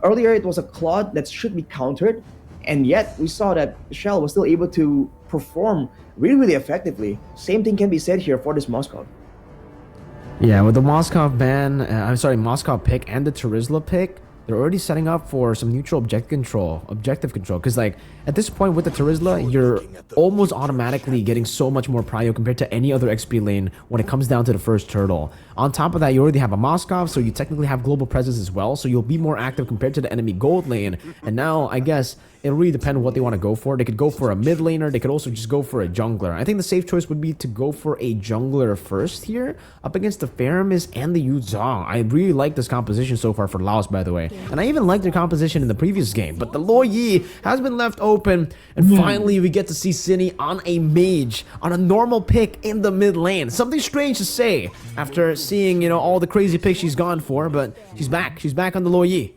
A: earlier it was a Claude that should be countered. And yet, we saw that Shell was still able to perform really, really effectively. Same thing can be said here for this Moskov.
B: Yeah, with the Moskov ban, Moskov pick and the Terizla pick, they're already setting up for some neutral objective control. Because, at this point with the Terizla, you're almost automatically getting so much more prio compared to any other XP lane when it comes down to the first turtle. On top of that, you already have a Moskov, so you technically have global presence as well, so you'll be more active compared to the enemy gold lane. And now, I guess, it'll really depend on what they want to go for. They could go for a mid laner, they could also just go for a jungler. I think the safe choice would be to go for a jungler first here, up against the Faramis and the Yu Zhang. I really like this composition so far for Laos, by the way. And I even liked their composition in the previous game, but the Loyi has been left open, and finally we get to see Cine on a mage, on a normal pick in the mid lane. Something strange to say after seeing, all the crazy picks she's gone for, but she's back. She's back on the Loyi.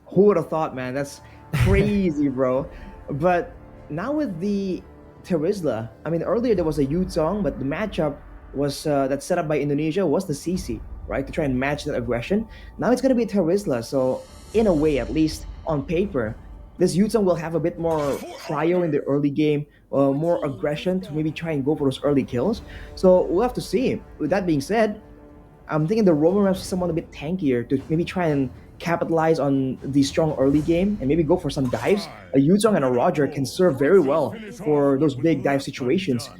A: Who would have thought, man? That's crazy, bro. But now with the Terizla, earlier there was a Yu Zhang, but the matchup was that's set up by Indonesia was the CC, right, to try and match that aggression. Now it's going to be Terizla, so in a way, at least on paper, this Yu Zhang will have a bit more prio in the early game, more aggression to maybe try and go for those early kills. So we'll have to see. With that being said, I'm thinking the Roman Reigns is someone a bit tankier to maybe try and capitalize on the strong early game and maybe go for some dives. A Yu Zhang and a Roger can serve very well for those big dive situations.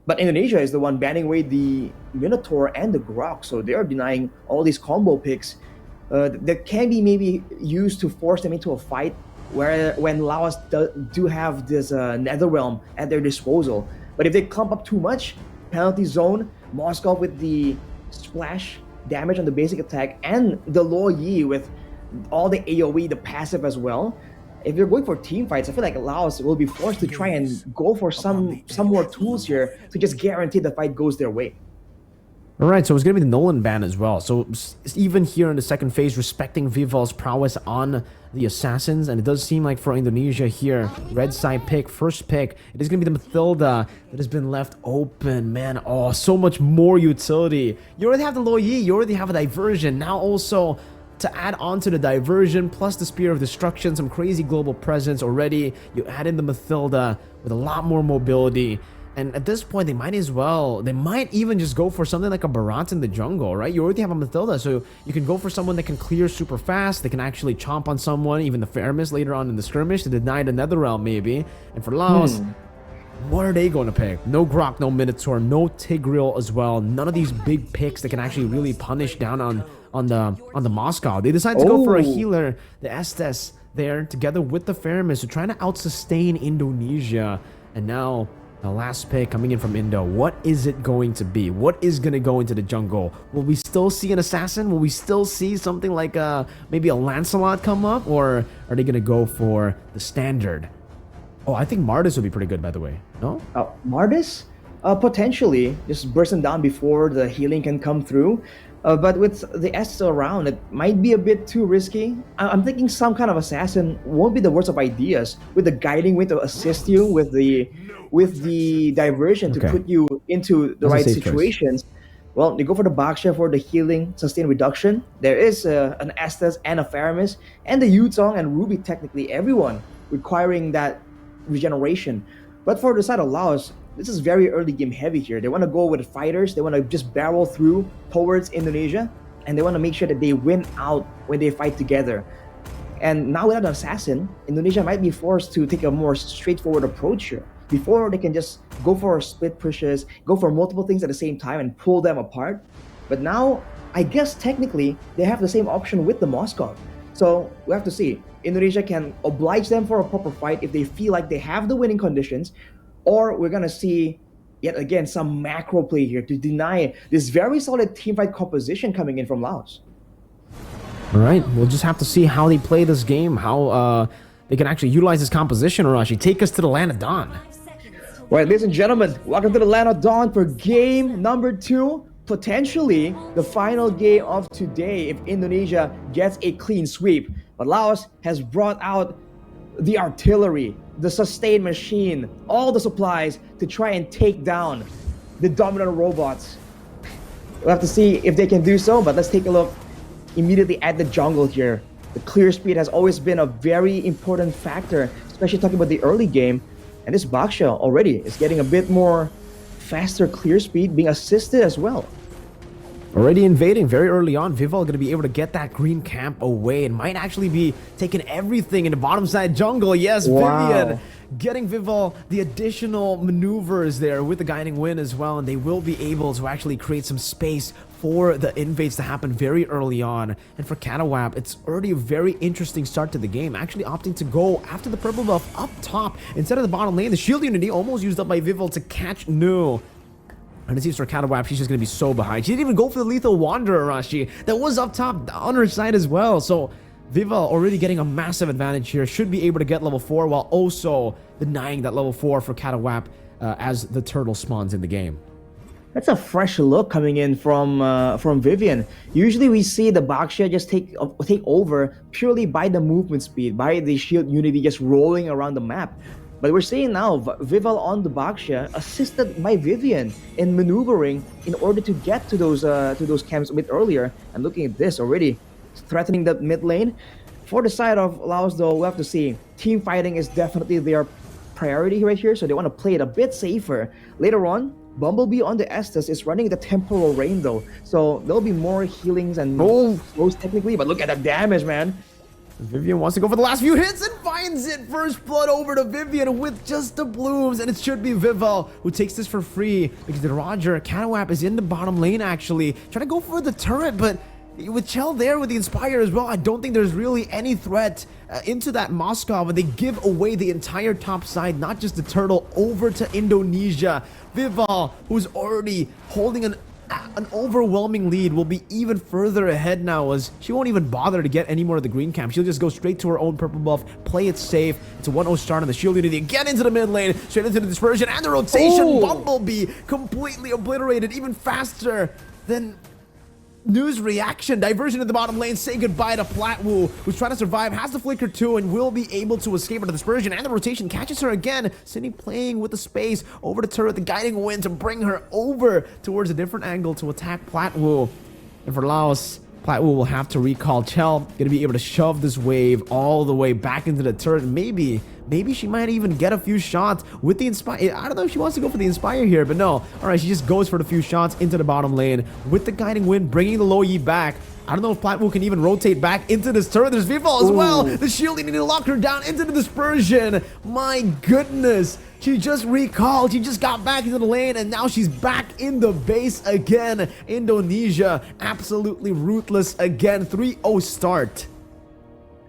A: But Indonesia is the one banning away the Minotaur and the Grok, so they're denying all these combo picks that can be maybe used to force them into a fight when Laos do have this Netherrealm at their disposal. But if they clump up too much, penalty zone, Moscow with the splash damage on the basic attack, and the Lo Yi with all the AoE, the passive as well. If they're going for team fights, I feel like Laos will be forced to try and go for some more tools here to just guarantee the fight goes their way.
B: All right, so it's going to be the Nolan ban as well. So even here in the second phase, respecting Vival's prowess on the Assassins, and it does seem like for Indonesia here, red side pick, first pick, it is going to be the Mathilda that has been left open, man. Oh, so much more utility. You already have the Lo Yi, you already have a diversion. Now also, to add on to the diversion, plus the Spear of Destruction, some crazy global presence already, you add in the Mathilda with a lot more mobility. And at this point, they might even just go for something like a Barat in the jungle, right? You already have a Mathilda, so you can go for someone that can clear super fast. They can actually chomp on someone, even the Faramis later on in the skirmish to deny the Netherrealm maybe. And for Laos, what are they going to pick? No Grok, no Minotaur, no Tigreal as well. None of these big picks that can actually really punish down on the Moscow. They decide to go for a healer, the Estes there, together with the Faramis, so trying to out-sustain Indonesia. And now the last pick coming in from Indo. What is it going to be? What is going to go into the jungle? Will we still see an assassin? Will we still see something like maybe a Lancelot come up? Or are they going to go for the standard? Oh, I think Mardis would be pretty good, by the way. No?
A: Mardis? Potentially. Just bursting down before the healing can come through. But with the S around, it might be a bit too risky. I'm thinking some kind of assassin won't be the worst of ideas, with the guiding wind to assist you with the diversion to put you into the right situations. Well, they go for the Baksha for the healing, sustain reduction. There is an Estes and a Faramis, and the Yutong and Ruby, technically everyone requiring that regeneration. But for the side of Laos, this is very early game heavy here. They want to go with fighters. They want to just barrel through towards Indonesia, and they want to make sure that they win out when they fight together. And now without an assassin, Indonesia might be forced to take a more straightforward approach here. Before, they can just go for split pushes, go for multiple things at the same time and pull them apart. But now, I guess technically, they have the same option with the Moscow. So we have to see. Indonesia can oblige them for a proper fight if they feel like they have the winning conditions, or we're going to see, yet again, some macro play here to deny this very solid teamfight composition coming in from Laos.
B: All right, we'll just have to see how they play this game, how they can actually utilize this composition, Arashi. Take us to the Land of Dawn.
A: All right, ladies and gentlemen, welcome to the Land of Dawn for game number 2. Potentially the final game of today if Indonesia gets a clean sweep. But Laos has brought out the artillery, the sustain machine, all the supplies to try and take down the dominant robots. We'll have to see if they can do so, but let's take a look immediately at the jungle here. The clear speed has always been a very important factor, especially talking about the early game. And this Baksha already is getting a bit more faster clear speed, being assisted as well.
B: Already invading very early on. Vival going to be able to get that green camp away and might actually be taking everything in the bottom side jungle. Yes, wow. Vivian getting Vival the additional maneuvers there with the guiding wind as well, and they will be able to actually create some space for the invades to happen very early on. And for Catawap, it's already a very interesting start to the game, actually opting to go after the purple buff up top instead of the bottom lane. The shield unity almost used up by Vival to catch Nu. And it seems for Catawap, she's just going to be so behind. She didn't even go for the Lethal Wanderer, Rashi. That was up top on her side as well. So Viva already getting a massive advantage here. Should be able to get level 4 while also denying that level 4 for Catawap as the turtle spawns in the game.
A: That's a fresh look coming in from Vivian. Usually we see the Baksha just take over purely by the movement speed, by the shield unity just rolling around the map. But we're seeing now Vival on the Baksha, assisted by Vivian in maneuvering in order to get to those camps a bit earlier. And looking at this already, threatening the mid lane. For the side of Laos though, we'll have to see. Team fighting is definitely their priority right here, so they want to play it a bit safer. Later on, Bumblebee on the Estes is running the Temporal Rain though, so there'll be more healings and slows technically, but look at the damage, man.
B: Vivian wants to go for the last few hits and finds it. First blood over to Vivian with just the blooms, and it should be Vival who takes this for free because the Roger Catawap is in the bottom lane actually, trying to go for the turret, but with Chell there with the Inspire as well, I don't think there's really any threat into that Moscow, and they give away the entire top side, not just the turtle, over to Indonesia. Vival, who's already holding an overwhelming lead, will be even further ahead now, as she won't even bother to get any more of the green camp. She'll just go straight to her own purple buff, play it safe. It's a 1-0 start on the shield unity. Get into the mid lane, straight into the dispersion and the rotation.
A: Oh.
B: Bumblebee completely obliterated, even faster than News reaction. Diversion in the bottom lane. Say goodbye to Platwu, who's trying to survive, has the flicker too, and will be able to escape into the dispersion, and the rotation catches her again. Cindy playing with the space over the turret, the guiding wind to bring her over towards a different angle to attack Platwu. And for Laos, Platwu will have to recall Chell, gonna be able to shove this wave all the way back into the turret. Maybe she might even get a few shots with the Inspire. I don't know if she wants to go for the Inspire here, but no. Alright, she just goes for the few shots into the bottom lane with the guiding wind, bringing the low Yi back. I don't know if Platwu can even rotate back into this turret. There's Vival as well. The shield needing to lock her down into the dispersion. My goodness. She just recalled. She just got back into the lane, and now she's back in the base again. Indonesia, absolutely ruthless again. 3-0 start.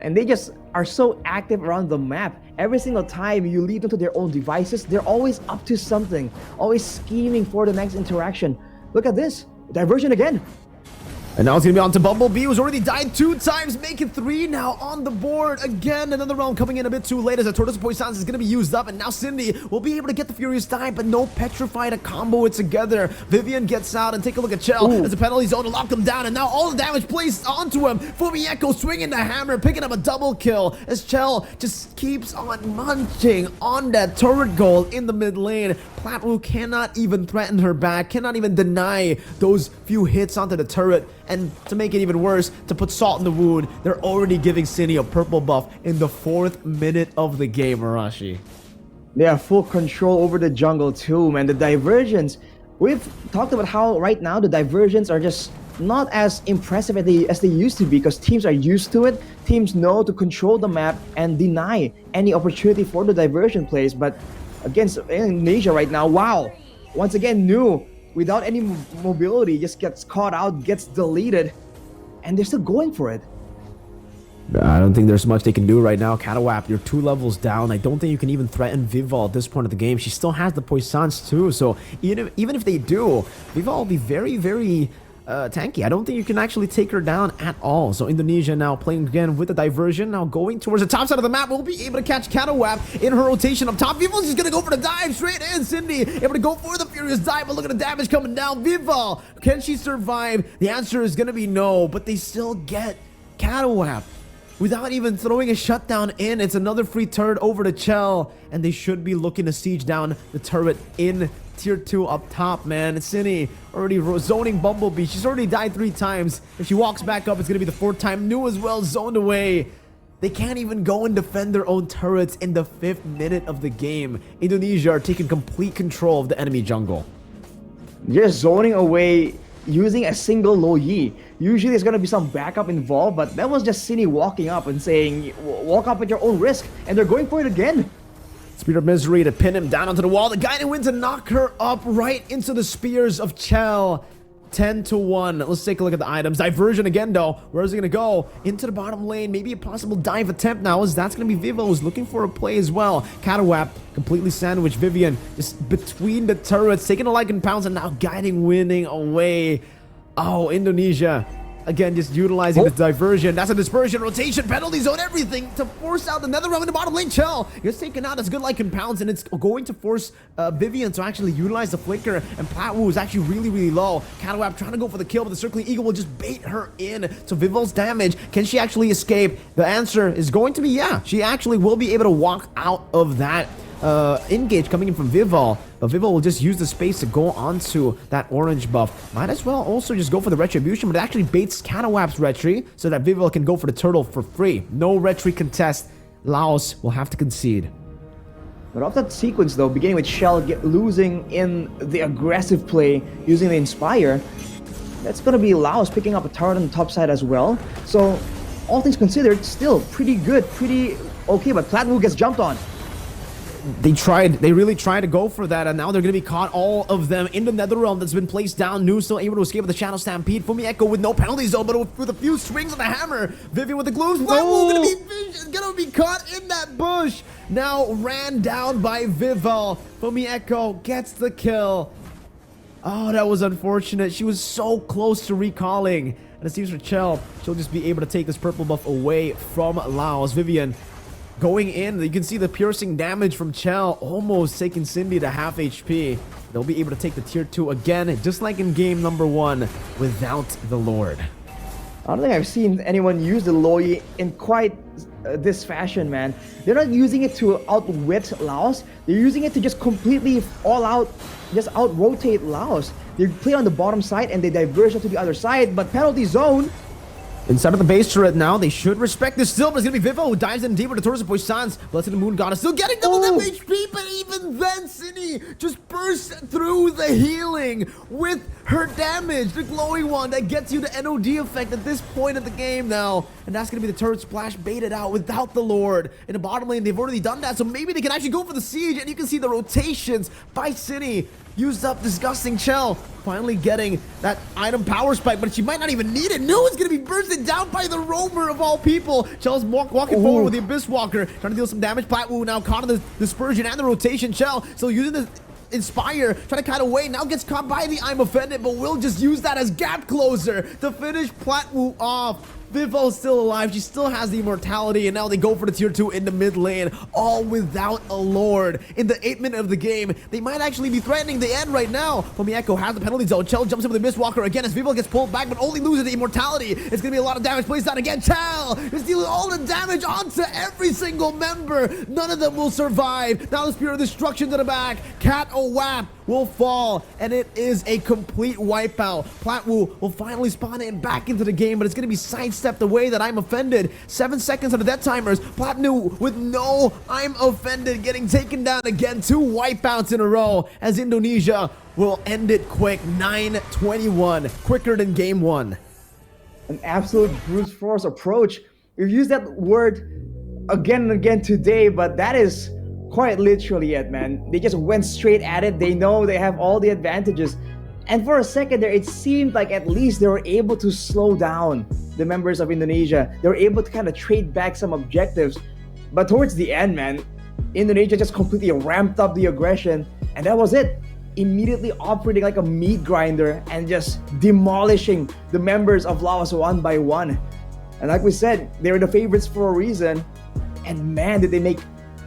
A: And they just are so active around the map. Every single time you lead them to their own devices, they're always up to something, always scheming for the next interaction. Look at this, diversion again.
B: And now it's going to be on to Bumblebee, who's already died 2 times, making 3 now on the board. Again, another round coming in a bit too late as the Tortoise Poisons is going to be used up. And now Cindy will be able to get the Furious Dive, but no Petrify to combo it together. Vivian gets out, and take a look at Chell as a penalty zone to lock them down. And now all the damage placed onto him. Fumieko swinging the hammer, picking up a double kill as Chell just keeps on munching on that turret goal in the mid lane. Platwu cannot even threaten her back, cannot even deny those few hits onto the turret. And to make it even worse, to put salt in the wound, they're already giving Cindy a purple buff in the 4th minute of the game, Arashi.
A: They have full control over the jungle too, man. The diversions, we've talked about how right now the diversions are just not as impressive as they used to be, because teams are used to it. Teams know to control the map and deny any opportunity for the diversion plays. But against Indonesia right now, wow, once again, new. Without any mobility, just gets caught out, gets deleted, and they're still going for it.
B: I don't think there's much they can do right now. Catawap, you're 2 levels down. I don't think you can even threaten Vival at this point of the game. She still has the Poissons too, so even if they do, Vival will be very, very tanky. I don't think you can actually take her down at all. So Indonesia now playing again with the diversion, now going towards the top side of the map. We'll be able to catch Catawap in her rotation up top. Vival's just gonna go for the dive straight in. Cindy able to go for the Furious Dive, but look at the damage coming down. Vival, can she survive? The answer is gonna be no, but they still get Catawap without even throwing a shutdown in. It's another free turret over to Chell, and they should be looking to siege down the turret in tier 2 up top, man. Cindy already zoning Bumblebee. She's already died 3 times. If she walks back up, it's gonna be the 4th time. New as well, zoned away. They can't even go and defend their own turrets in the 5th minute of the game. Indonesia are taking complete control of the enemy jungle.
A: Just zoning away using a single low Yi. Usually there's gonna be some backup involved, but that was just Cindy walking up and saying, walk up at your own risk, and they're going for it again.
B: Spear of Misery to pin him down onto the wall. The guiding wind to knock her up right into the spears of Chell. 10-1. Let's take a look at the items. Diversion again, though. Where is it going to go? Into the bottom lane. Maybe a possible dive attempt now, as that's going to be Vivo, who's looking for a play as well. Catawap completely sandwiched. Vivian just between the turrets, taking a like in pounds, and now guiding winning away. Oh, Indonesia. Again, just utilizing the diversion. That's a dispersion, rotation, penalty zone, everything to force out the Netherrealm in the bottom lane. Chell gets taken out as good like in pounds, and it's going to force Vivian to actually utilize the flicker. And Platwu is actually really, really low. Catawap trying to go for the kill, but the Circling Eagle will just bait her in to Vival's damage. Can she actually escape? The answer is going to be yeah. She actually will be able to walk out of that engage coming in from Vival. But Vival will just use the space to go onto that orange buff. Might as well also just go for the Retribution, but it actually baits Catawap's Retri so that Vival can go for the turtle for free. No Retri contest. Laos will have to concede.
A: But off that sequence though, beginning with Chell losing in the aggressive play using the Inspire, that's going to be Laos picking up a turret on the top side as well. So all things considered, still pretty good, pretty okay, but Platwu gets jumped on.
B: They really tried to go for that, and now they're going to be caught, all of them, in the nether realm that's been placed down. Nu still able to escape with the Shadow Stampede. Fumi Echo with no penalties though, but with a few swings of the hammer. Vivian with the glooms. Gonna be caught in that bush. Now ran down by Vival. Fumi Echo gets the kill. Oh, that was unfortunate. She was so close to recalling. And it seems for Chell, she'll just be able to take this purple buff away from Laos. Vivian going in. You can see the piercing damage from Chell, almost taking Cindy to half HP. They'll be able to take the tier 2 again, just like in game number 1, without the Lord.
A: I don't think I've seen anyone use the Loi in quite this fashion, man. They're not using it to outwit Laos. They're using it to just completely all out, just out-rotate Laos. They play on the bottom side and they diverge to the other side, but penalty zone.
B: Inside of the base turret now, they should respect this still, but it's going to be Vivo who dives in deeper to Torres of Poissons. Blessed Moon Goddess still getting double HP, but even then, Cine just bursts through the healing with her damage. The glowing one that gets you the NOD effect at this point of the game now. And that's going to be the turret splash baited out without the Lord. In the bottom lane, they've already done that, so maybe they can actually go for the siege, and you can see the rotations by Cine. Used up Disgusting Chell, finally getting that item power spike, but she might not even need it. No one's gonna be bursted down by the Roamer of all people. Chell's walking forward with the Abyss Walker, trying to deal some damage. Platwoo now caught in the dispersion and the rotation. Chell still using the Inspire, trying to cut away, now gets caught by the I'm Offended, but will just use that as gap closer to finish Platwoo off. Vivo's still alive, she still has the immortality, and now they go for the tier 2 in the mid lane, all without a Lord. In the 8th minute of the game, they might actually be threatening the end right now. Fumi Echo has the penalty zone. Chell jumps in with the Mistwalker again as Vivo gets pulled back, but only loses the immortality. It's gonna be a lot of damage placed down again. Chell is dealing all the damage onto every single member. None of them will survive. Now the Spirit of Destruction to the back. Cat Owap will fall, and it is a complete wipeout. Platwoo will finally spawn in back into the game, but it's going to be sidestepped away that I'm Offended. 7 seconds on the death timers. Platwoo with no I'm Offended getting taken down again. 2 wipeouts in a row as Indonesia will end it quick. 9-21, quicker than game 1.
A: An absolute brute force approach. We've used that word again and again today, but that is quite literally it, man. They just went straight at it. They know they have all the advantages. And for a second there, it seemed like at least they were able to slow down the members of Indonesia. They were able to kind of trade back some objectives. But towards the end, man, Indonesia just completely ramped up the aggression. And that was it. Immediately operating like a meat grinder and just demolishing the members of Laos one by one. And like we said, they were the favorites for a reason. And man, did they make,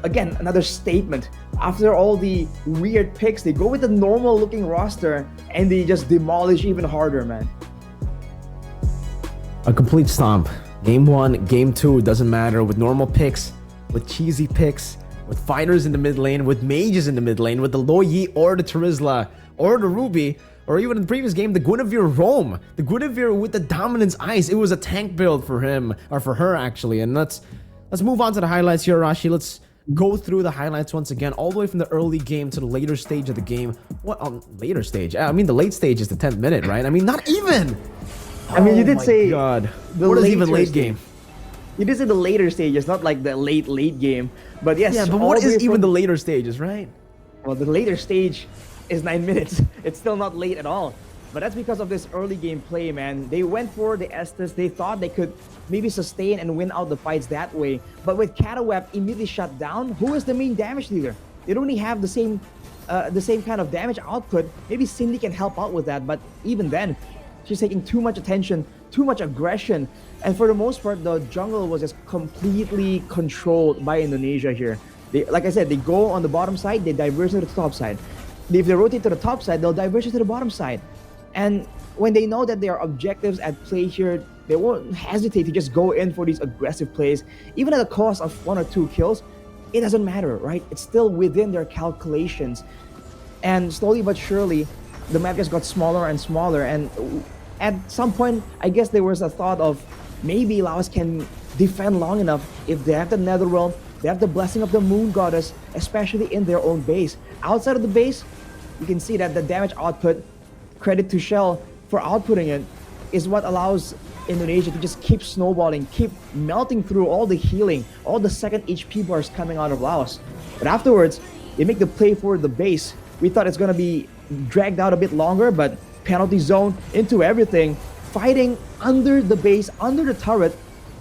A: again, another statement. After all the weird picks, they go with the normal looking roster and they just demolish even harder, man.
B: A complete stomp. Game 1, game 2, doesn't matter. With normal picks, with cheesy picks, with fighters in the mid lane, with mages in the mid lane, with the Loyi or the Terizla or the Ruby, or even in the previous game, the Guinevere Roam. The Guinevere with the Dominance Ice. It was a tank build for him, or for her actually. And let's move on to the highlights here, Rashi. Let's go through the highlights once again, all the way from the early game to the later stage of the game. What later stage? I mean, the late stage is the 10th minute, right? I mean, not even.
A: I mean, you did say
B: God. What is even late game?
A: You did say the later stages, not like the late game. But yes.
B: Yeah, but what is even the later stages, right?
A: Well, the later stage is 9 minutes. It's still not late at all. But that's because of this early game play, man. They went for the Estes. They thought they could maybe sustain and win out the fights that way. But with Cataweb immediately shut down, who is the main damage dealer? They don't really have the same kind of damage output. Maybe Cindy can help out with that, but even then, she's taking too much attention, too much aggression. And for the most part, the jungle was just completely controlled by Indonesia here. They, like I said, they go on the bottom side, they diverge to the top side. If they rotate to the top side, they'll diverge to the bottom side. And when they know that there are objectives at play here, they won't hesitate to just go in for these aggressive plays. Even at the cost of 1 or 2 kills, it doesn't matter, right? It's still within their calculations. And slowly but surely, the map just got smaller and smaller. And at some point, I guess there was a thought of maybe Laos can defend long enough if they have the Netherrealm, they have the Blessing of the Moon Goddess, especially in their own base. Outside of the base, you can see that the damage output, credit to Shell for outputting it, is what allows Indonesia to just keep snowballing, keep melting through all the healing, all the second HP bars coming out of Laos. But afterwards, they make the play for the base. We thought it's gonna be dragged out a bit longer, but penalty zone into everything, fighting under the base, under the turret,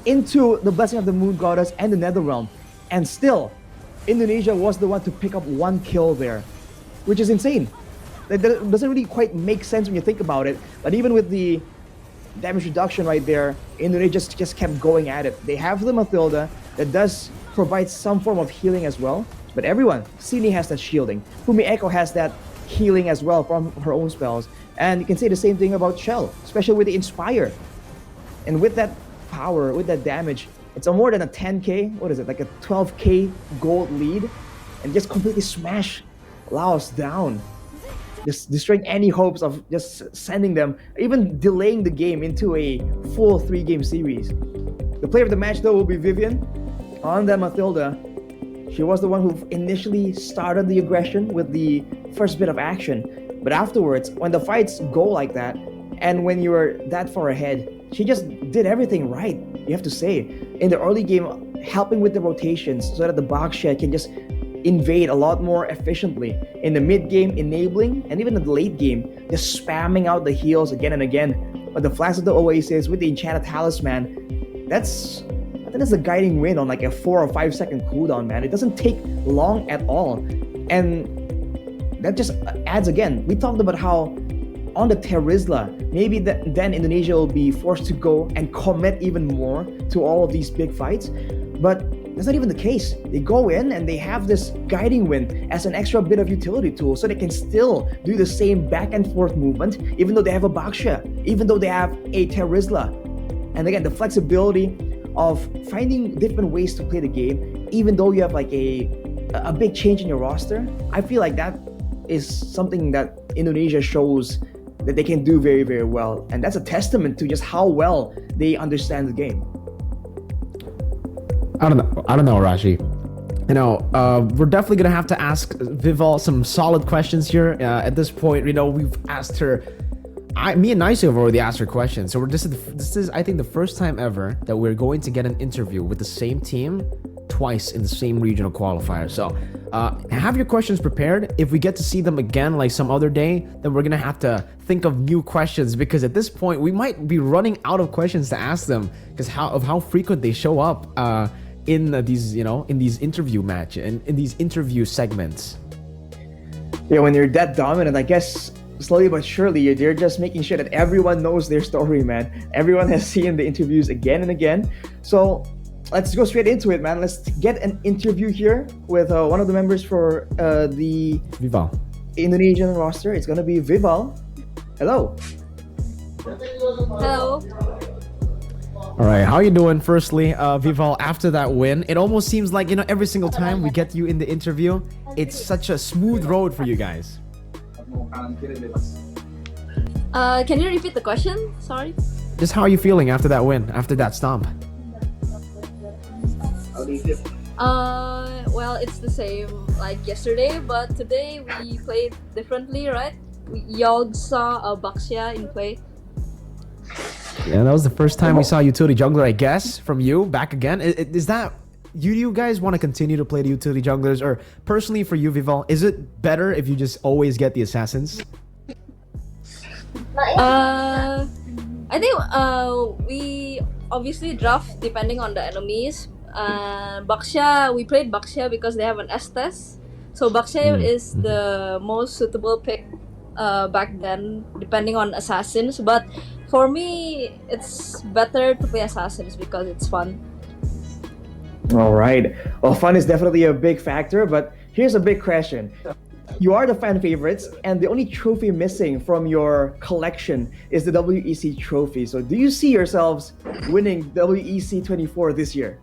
A: into the Blessing of the Moon Goddess and the Netherrealm. And still, Indonesia was the one to pick up 1 kill there, which is insane. That doesn't really quite make sense when you think about it. But even with the damage reduction right there, Indonesia just kept going at it. They have the Mathilda that does provide some form of healing as well. But everyone, Sini has that shielding. Fumi Echo has that healing as well from her own spells. And you can say the same thing about Shell, especially with the Inspire. And with that power, with that damage, it's a more than a 10k, what is it, like a 12k gold lead, and just completely smash Laos down. Just destroying any hopes of just sending them, even delaying the game into a full 3-game series. The player of the match though will be Vivian on that Mathilda. She was the one who initially started the aggression with the first bit of action. But afterwards, when the fights go like that, and when you're that far ahead, she just did everything right, you have to say. In the early game, helping with the rotations so that the box shed can just invade a lot more efficiently. In the mid game, enabling, and even in the late game, just spamming out the heals again and again. But the Flash of the Oasis with the Enchanted Talisman, I think that's the guiding win on like a 4 or 5 second cooldown, man. It doesn't take long at all. And that just adds again. We talked about how on the Terizla, maybe then Indonesia will be forced to go and commit even more to all of these big fights. But that's not even the case. They go in and they have this guiding wind as an extra bit of utility tool so they can still do the same back and forth movement even though they have a Baksha, even though they have a Terizla. And again, the flexibility of finding different ways to play the game, even though you have like a big change in your roster. I feel like that is something that Indonesia shows that they can do very, very well. And that's a testament to just how well they understand the game.
B: I don't know, Rashi. You know, we're definitely gonna have to ask Vival some solid questions here. At this point, you know, we've asked her. Me and Nice have already asked her questions. So this is I think the first time ever that we're going to get an interview with the same team twice in the same regional qualifier. So have your questions prepared. If we get to see them again like some other day, then we're gonna have to think of new questions, because at this point we might be running out of questions to ask them because how frequent they show up in these, you know, in these interview in these interview segments.
A: Yeah, when you're that dominant, I guess slowly but surely they're just making sure that everyone knows their story, man. Everyone has seen the interviews again and again. So let's go straight into it, man. Let's get an interview here with one of the members for the
B: Vival
A: Indonesian roster. It's gonna be Vival. Hello.
C: Hello.
B: All right, how you doing? Firstly, Vival, after that win, it almost seems like, you know, every single time we get you in the interview, it's such a smooth road for you guys.
C: Can you repeat the question? Sorry.
B: Just how are you feeling after that win, after that stomp?
C: Well, it's the same like yesterday, but today we played differently, right? Y'all saw a Baksha in play.
B: Yeah, that was the first time we saw utility jungler, I guess, from you back again. Is that you guys want to continue to play the utility junglers, or personally for you, Vival, is it better if you just always get the assassins?
C: I think we obviously draft depending on the enemies. Baksha, we played Baksha because they have an Estes, so Baksha is the most suitable pick back then, depending on assassins. But for me, it's better to play assassins because it's fun.
A: All right. Well, fun is definitely a big factor, but here's a big question. You are the fan favorites, and the only trophy missing from your collection is the WEC trophy. So do you see yourselves winning WEC 24 this year?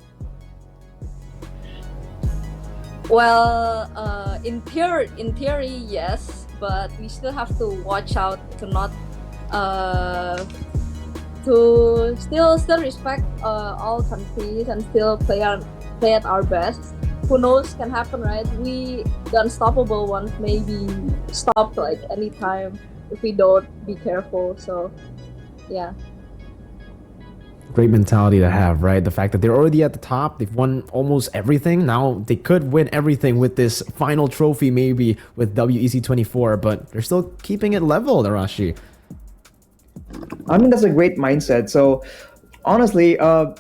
C: Well, in theory, yes, but we still have to watch out to not to still respect all countries and still play at our best. Who knows, can happen, right? The unstoppable ones may be stopped like anytime if we don't be careful. So, yeah.
B: Great mentality to have, right? The fact that they're already at the top, they've won almost everything. Now they could win everything with this final trophy, maybe with WEC 24, but they're still keeping it level, Arashi.
A: I mean, that's a great mindset. So, honestly, do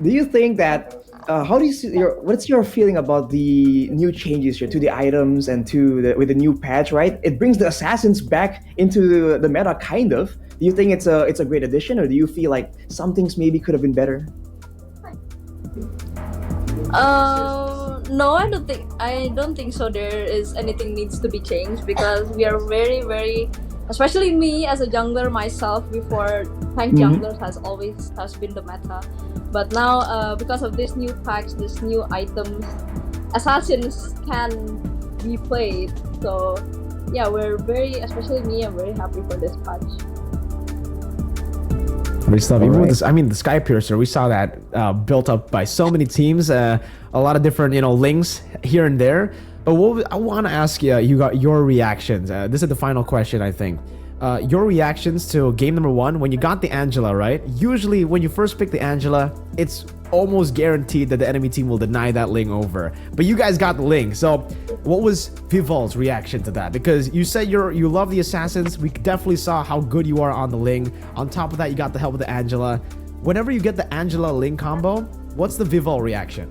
A: you think that how do you see what's your feeling about the new changes here to the items and to with the new patch? Right, it brings the assassins back into the meta, kind of. Do you think it's a great addition, or do you feel like some things maybe could have been better?
C: No, I don't think so. There is anything needs to be changed because we are very, very, especially me as a jungler myself. Before tank junglers has been the meta, but now because of this new packs, this new items, assassins can be played. So yeah, we're very, especially me, I'm very happy for this patch.
B: Great stuff. Even with this, I mean, the Sky Piercer, we saw that built up by so many teams, a lot of different, links here and there. But I want to ask you, you got your reactions. This is the final question, I think. Your reactions to game number 1 when you got the Angela, right? Usually, when you first pick the Angela, it's almost guaranteed that the enemy team will deny that Ling over. But you guys got the Ling. So, what was Vival's reaction to that? Because you said you love the assassins. We definitely saw how good you are on the Ling. On top of that, you got the help with the Angela. Whenever you get the Angela Ling combo, what's the Vival reaction?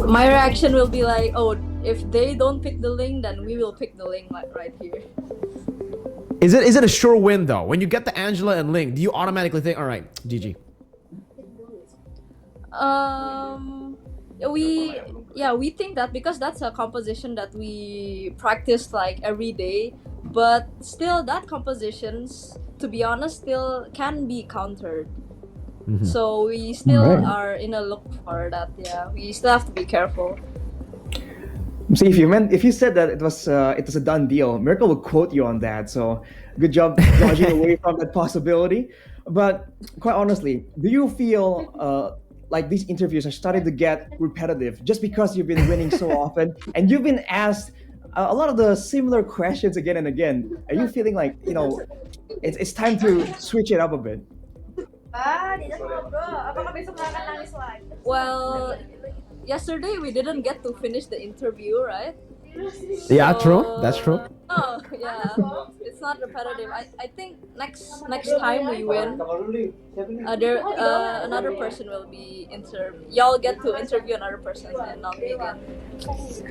C: My reaction will be like, oh, if they don't pick the Ling, then we will pick the Ling right here.
B: Is it a sure win though? When you get the Angela and Ling, do you automatically think, all right, GG?
C: We think that because that's a composition that we practice like every day, but still that compositions, to be honest, still can be countered. So we still are in a look for that. Yeah, we still have to be careful.
A: See, if you said that it was a done deal, Miracle will quote you on that. So good job dodging away from that possibility. But quite honestly, do you feel like these interviews are starting to get repetitive just because you've been winning so often and you've been asked a lot of the similar questions again and again? Are you feeling like it's time to switch it up a bit?
C: Well, yesterday we didn't get to finish the interview, right?
B: Yeah, true. That's true.
C: Oh, yeah. It's not repetitive. I think next time we win, another person will be interviewed. Y'all get to interview another person and not me again.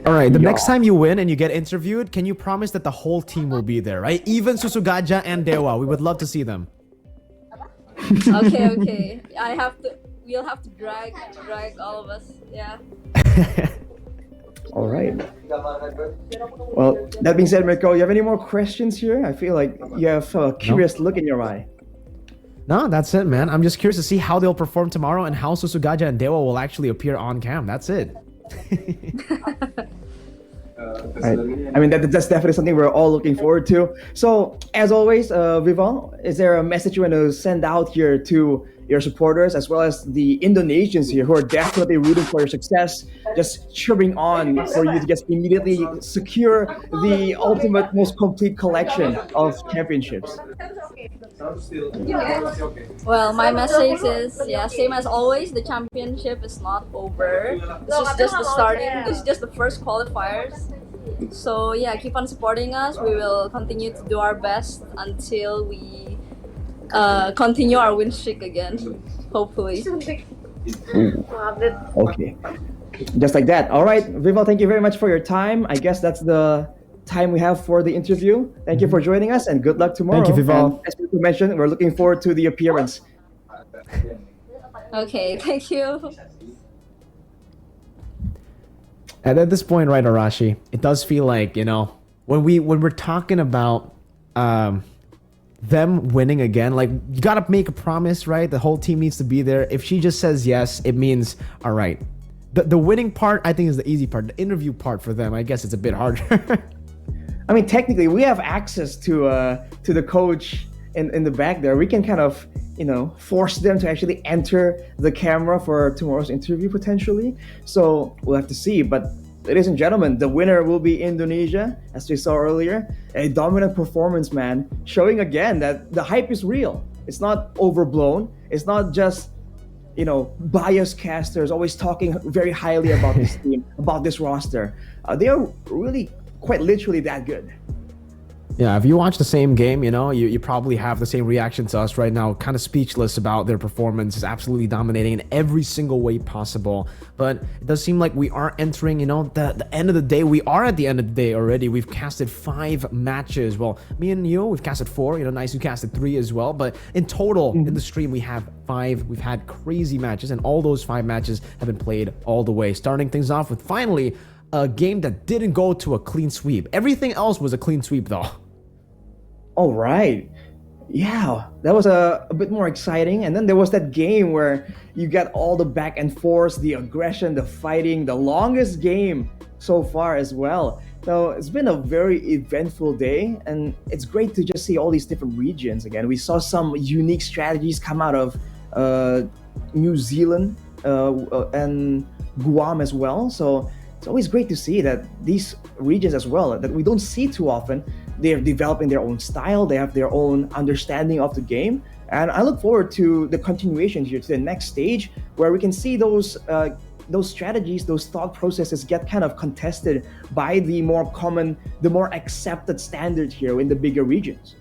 B: All right. The next time you win and you get interviewed, can you promise that the whole team will be there, right? Even Susugaja and Dewa. We would love to see them.
C: Okay. We'll have to drag all of us. Yeah.
A: All right. Well, that being said, Mirko, you have any more questions here? I feel like you have a curious look in your eye.
B: No, that's it, man. I'm just curious to see how they'll perform tomorrow and how Susugaja and Dewa will actually appear on cam. That's it.
A: Right. I mean, that's definitely something we're all looking forward to. So, as always, Vival, is there a message you want to send out here to your supporters as well as the Indonesians here who are definitely rooting for your success, just cheering on for you to just immediately secure the ultimate, most complete collection of championships?
C: Well, my message is, same as always, the championship is not over. This is just the starting. This is just the first qualifiers. So yeah, keep on supporting us. We will continue to do our best until we continue our win streak again, hopefully.
A: Okay, just like that. All right, Vival, thank you very much for your time. I guess that's the time we have for the interview. Thank you for joining us and good luck tomorrow.
B: Thank you, Vival.
A: And as we mentioned, we're looking forward to the appearance.
C: Okay, thank you.
B: And at this point, right, Arashi, it does feel like, when we're talking about them winning again, like, you gotta make a promise, right? The whole team needs to be there. If she just says yes, it means, all right. The winning part, I think, is the easy part. The interview part for them, I guess it's a bit harder.
A: I mean, technically, we have access to the coach in the back there. We can kind of, force them to actually enter the camera for tomorrow's interview potentially. So we'll have to see. But ladies and gentlemen, the winner will be Indonesia, as we saw earlier. A dominant performance, man, showing again that the hype is real. It's not overblown. It's not just biased casters always talking very highly about this team, about this roster. They are really quite literally that good.
B: Yeah, if you watch the same game, you probably have the same reaction to us right now, kind of speechless about their performance, is absolutely dominating in every single way possible. But it does seem like we are entering, the end of the day. We are at the end of the day already. We've casted 5 matches. Well, me and you, we've casted 4. Nice, you casted 3 as well. But in total, in the stream, we have 5. We've had crazy matches, and all those 5 matches have been played all the way. Starting things off with finally a game that didn't go to a clean sweep. Everything else was a clean sweep, though.
A: All right. Yeah, that was a bit more exciting. And then there was that game where you got all the back and forth, the aggression, the fighting, the longest game so far as well. So it's been a very eventful day, and it's great to just see all these different regions again. We saw some unique strategies come out of New Zealand and Guam as well. So it's always great to see that these regions as well, that we don't see too often, they're developing their own style, they have their own understanding of the game. And I look forward to the continuation here, to the next stage, where we can see those strategies, those thought processes get kind of contested by the more common, the more accepted standard here in the bigger regions.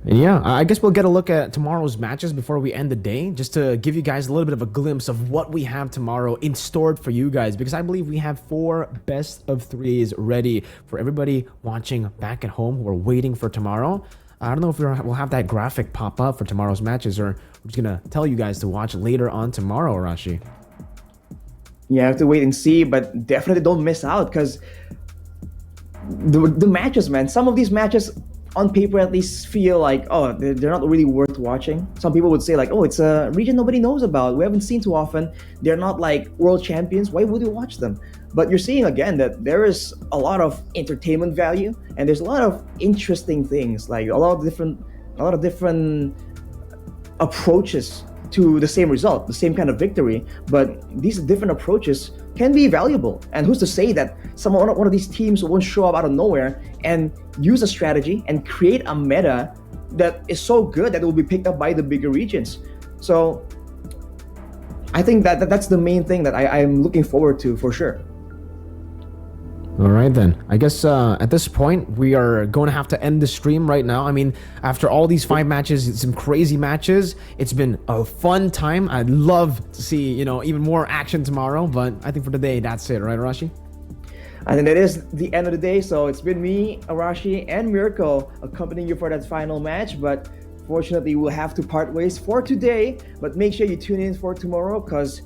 B: And yeah, I guess we'll get a look at tomorrow's matches before we end the day, just to give you guys a little bit of a glimpse of what we have tomorrow in store for you guys, because I believe we have 4 best of 3s ready for everybody watching back at home who are waiting for tomorrow. I don't know if we'll have that graphic pop up for tomorrow's matches, or we're just gonna tell you guys to watch later on tomorrow, Arashi.
A: Yeah, I have to wait and see, but definitely don't miss out, because the matches, man, some of these matches on paper at least feel like, oh, they're not really worth watching. Some people would say like, oh, it's a region nobody knows about, we haven't seen too often, they're not like world champions, why would you watch them? But you're seeing again that there is a lot of entertainment value, and there's a lot of interesting things, like a lot of different approaches to the same result, the same kind of victory. But these different approaches can be valuable. And who's to say that one of these teams won't show up out of nowhere and use a strategy and create a meta that is so good that it will be picked up by the bigger regions. So I think that's the main thing that I'm looking forward to for sure.
B: All right, then. I guess at this point, we are going to have to end the stream right now. I mean, after all these 5 matches, some crazy matches, it's been a fun time. I'd love to see, even more action tomorrow. But I think for today, that's it, right, Arashi?
A: I think that is the end of the day. So it's been me, Arashi, and Mirko accompanying you for that final match. But fortunately, we'll have to part ways for today. But make sure you tune in for tomorrow, because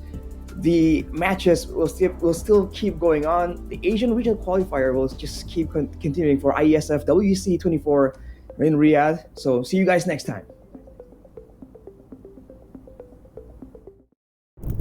A: the matches will still keep going on. The Asian Regional Qualifier will just keep continuing for IESF WC 24 in Riyadh. So see you guys next time.